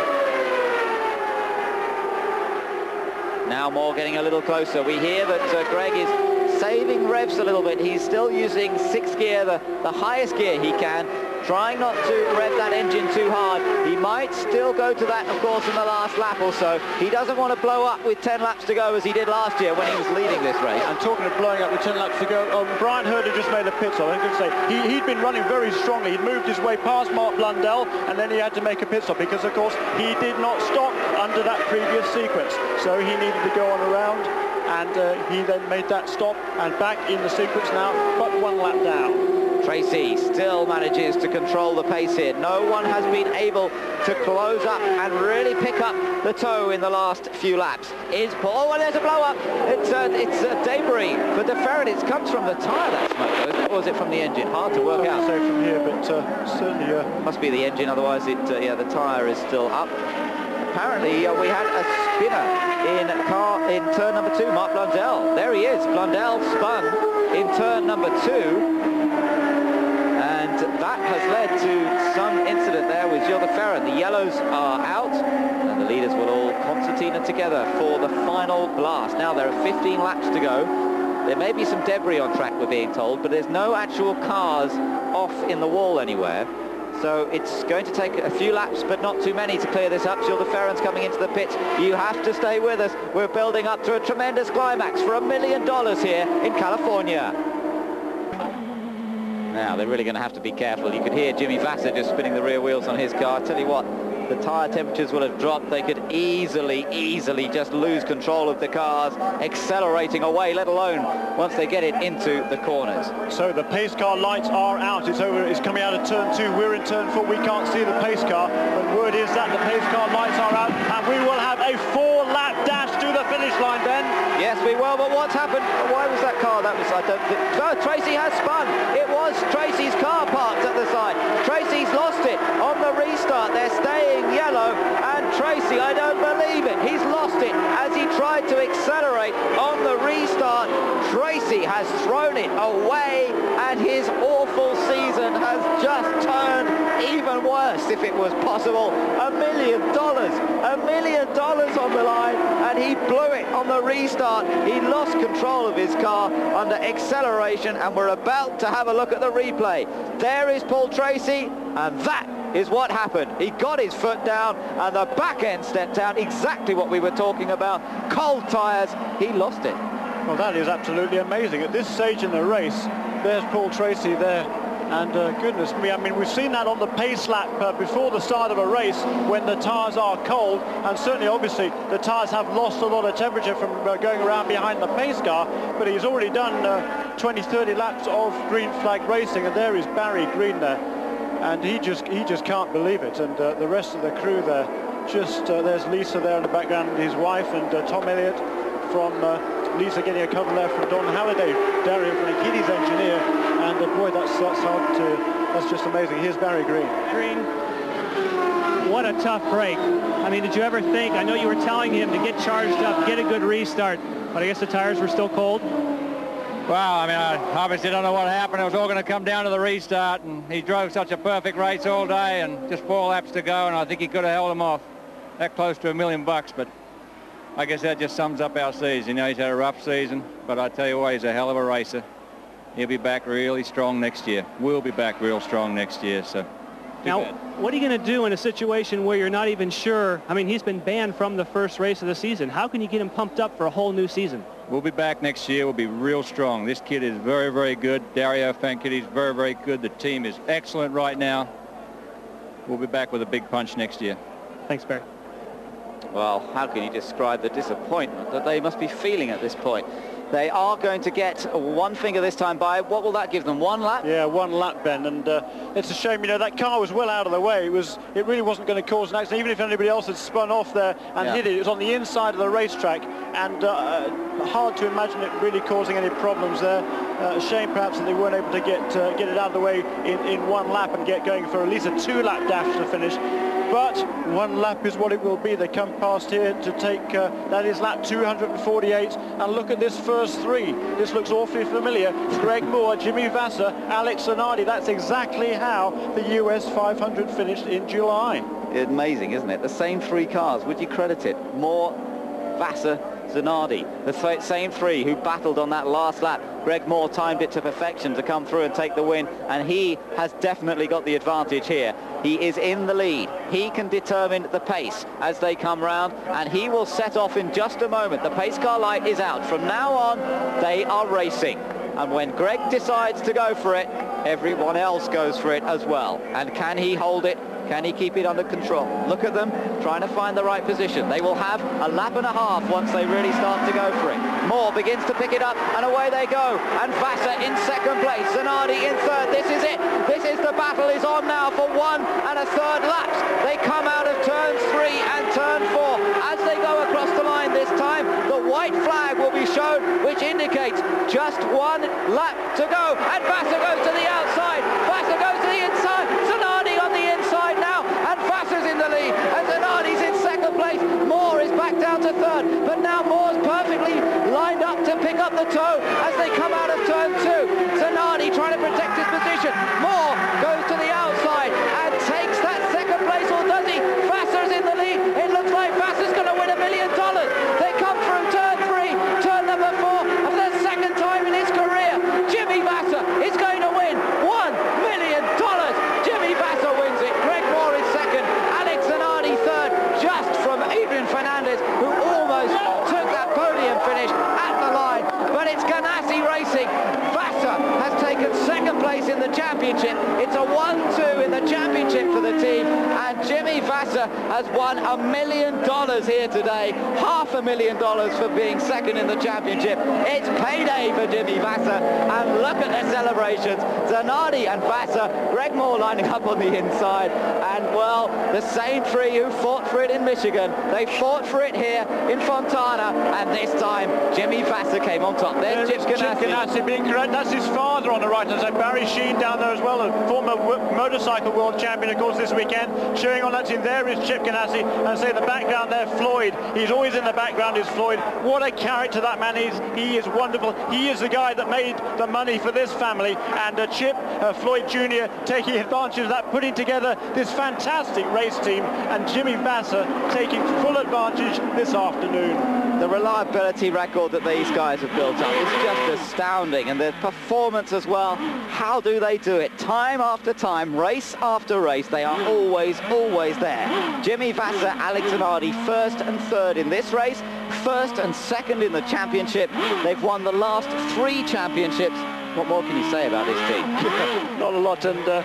Now Moore getting a little closer. We hear that Greg is saving revs a little bit. He's still using 6th gear, the highest gear he can, trying not to rev that engine too hard. He might still go to that, of course, in the last lap or so. He doesn't want to blow up with 10 laps to go as he did last year when he was leading this race. And talking of blowing up with 10 laps to go, Brian Herder just made a pit stop. I could say he'd been running very strongly. He'd moved his way past Mark Blundell, and then he had to make a pit stop because, of course, he did not stop under that previous sequence. So he needed to go on around, and he then made that stop and back in the sequence now, but 1 lap down. Tracy still manages to control the pace here. No one has been able to close up and really pick up the toe in the last few laps. Is Paul? Oh, there's a blow up. It's debris for De Ferret. It comes from the tyre, that smoke, isn't it? Or was it from the engine? Hard to work out. Say from here, but certainly must be the engine. Otherwise, the tyre is still up. Apparently, we had a spinner in turn number 2. Mark Blundell. There he is. Blundell spun in turn number 2. And that has led to some incident there with Gilles de Ferran. The yellows are out, and the leaders will all concertina together for the final blast. Now there are 15 laps to go. There may be some debris on track, we're being told, but there's no actual cars off in the wall anywhere. So it's going to take a few laps, but not too many to clear this up. Gilles de Ferran's coming into the pits. You have to stay with us. We're building up to a tremendous climax for $1 million here in California. Now, they're really going to have to be careful. You could hear Jimmy Vasser just spinning the rear wheels on his car. I tell you what, the tyre temperatures will have dropped. They could easily just lose control of the cars, accelerating away, let alone once they get it into the corners. So the pace car lights are out. It's over. It's coming out of turn 2. We're in turn 4. We can't see the pace car, but word is that the pace car lights are out, and we will have a 4-lap dash to the finish line, Ben. Yes, we will, but what's happened? Why was that car? That was, I don't think... No, Tracy has spun. It was Tracy's car parked at the side. Tracy's lost it on the restart. They're staying yellow, and Tracy, I don't believe it, he's lost it as he tried to accelerate on the restart. Tracy has thrown it away, and his awful season has just turned even worse, if it was possible. $1 million on the line, and he blew it on the restart. He lost control of his car under acceleration, and we're about to have a look at the replay. There is Paul Tracy, and that is what happened. He got his foot down, and the back end stepped down. Exactly what we were talking about. Cold tyres. He lost it. Well, that is absolutely amazing. At this stage in the race, there's Paul Tracy there. And goodness me, I mean, we've seen that on the pace lap before the start of a race when the tyres are cold, and certainly, obviously, the tyres have lost a lot of temperature from going around behind the pace car, but he's already done 20-30 laps of green flag racing, and there is Barry Green there, and he just can't believe it, and the rest of the crew there, there's Lisa there in the background, his wife, and Tom Elliott from Lisa getting a cover there from Don Halliday, Dario Franchini's engineer, and boy, that's hard to, that's just amazing. Here's Barry Green. Green, what a tough break. I mean, did you ever think, I know you were telling him to get charged up, get a good restart, but I guess the tires were still cold? Well, I mean, I obviously don't know what happened. It was all going to come down to the restart, and he drove such a perfect race all day, and just 4 laps to go, and I think he could have held him off that close to $1 million, but I guess that just sums up our season. You know, he's had a rough season, but I tell you what, he's a hell of a racer. He'll be back really strong next year. We'll be back real strong next year, so now, what are you going to do in a situation where you're not even sure? I mean, he's been banned from the first race of the season. How can you get him pumped up for a whole new season? We'll be back next year. We'll be real strong. This kid is very, very good. Dario Franchini's very, very good. The team is excellent right now. We'll be back with a big punch next year. Thanks, Barry. Well, how can you describe the disappointment that they must be feeling at this point? They are going to get one finger this time by. What will that give them? 1 lap? Yeah, 1 lap, Ben, and it's a shame, you know, that car was well out of the way. It really wasn't going to cause an accident, even if anybody else had spun off there and hit it. It was on the inside of the racetrack, and hard to imagine it really causing any problems there. A shame, perhaps, that they weren't able to get it out of the way in 1 lap and get going for at least a 2-lap dash to finish. But 1 lap is what it will be. They come past here to take, that is lap 248. And look at this first 3. This looks awfully familiar. Greg Moore, Jimmy Vasser, Alex Zanardi. That's exactly how the US 500 finished in July. Amazing, isn't it? The same 3 cars. Would you credit it? Moore, Vasser, Zanardi, the same 3 who battled on that last lap. Greg Moore timed it to perfection to come through and take the win, and he has definitely got the advantage here. He is in the lead. He can determine the pace as they come round, and he will set off in just a moment. The pace car light is out. From now on, they are racing. And when Greg decides to go for it, everyone else goes for it as well. And can he hold it? Can he keep it under control? Look at them trying to find the right position. They will have a lap and a half once they really start to go for it. Moore begins to pick it up, and away they go. And Vasser in 2nd place, Zanardi in 3rd. This is it. This is the battle is on now for 1 1/3 laps. They come out of turns 3 and turn 4. As they go across the line this time, the white flag will be shown, which indicates just 1 lap to go. And Vasser goes to the outside. Vasser goes to the inside. Zanardi on the inside now, and Vasser's in the lead, and Zanardi's in 2nd place. Moore is back down to 3rd, but now Moore's perfectly lined up to pick up the toe as they come out of turn 2. Zanardi trying to protect his position. Moore goes to the outside and takes that 2nd place, or does he? Vasser's in the lead. It looks like Vasser's going to win $1 million. They come through turn 3, turn number 4, and for the 2nd time in his career, Jimmy Vasser is going to win $1 million. Jimmy Vasser wins Vasser has won $1 million here today, $500,000 for being second in the championship. It's payday for Jimmy Vasser, and look at their celebrations. Zanardi and Vasser, Greg Moore lining up on the inside, and well, the same three who fought for it in Michigan, they fought for it here in Fontana, and this time Jimmy Vasser came on top. There's Chip Ganassi being correct. That's his father on the right hand side. Barry Sheen down there as well, a former motorcycle world champion, of course, this weekend. Cheering on that team, there is Chip Ganassi, and say the background there, Floyd. He's always in the background, is Floyd. What a character that man is. He is wonderful. He is the guy that made the money for this family, and Chip Floyd Jr. taking advantage of that, putting together this fantastic race team, and Jimmy Vasser taking full advantage this afternoon. The reliability record that these guys have built up is just astounding, and their performance as well. How do they do it? Time after time, race after race, they are always there. Jimmy Vasser, Alex Zanardi, first and third in this race, first and second in the championship. They've won the last 3 championships. What more can you say about this team? Not a lot, and there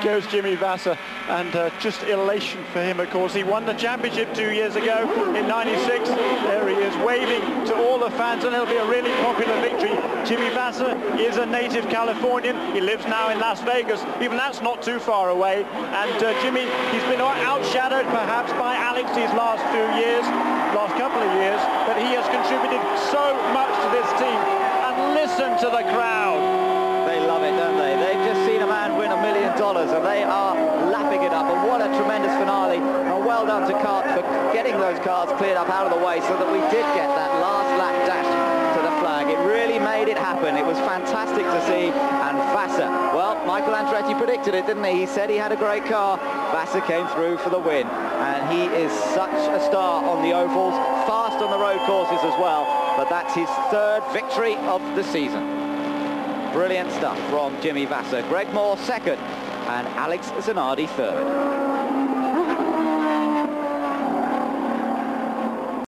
goes Jimmy Vasser, and just elation for him, of course. He won the championship 2 years ago in '96. There he is, waving to all the fans, and it'll be a really popular victory. Jimmy Vasser is a native Californian. He lives now in Las Vegas. Even that's not too far away. And Jimmy, he's been outshadowed perhaps by Alex these last couple of years, but he has contributed so much to this team. And listen to the crowd. They love it, don't they? They've just seen a man win $1 million, and they are lapping it up. And what a tremendous finale. And well done to CART for getting those cars cleared up out of the way so that we did get that last lap dash to the flag. It really made it happen. It was fantastic to see. And Vasser, well, Michael Andretti predicted it, didn't he? He said he had a great car. Vasser came through for the win. And he is such a star on the ovals, fast on the road courses as well. But that's his 3rd victory of the season. Brilliant stuff from Jimmy Vasser. Greg Moore second, and Alex Zanardi third.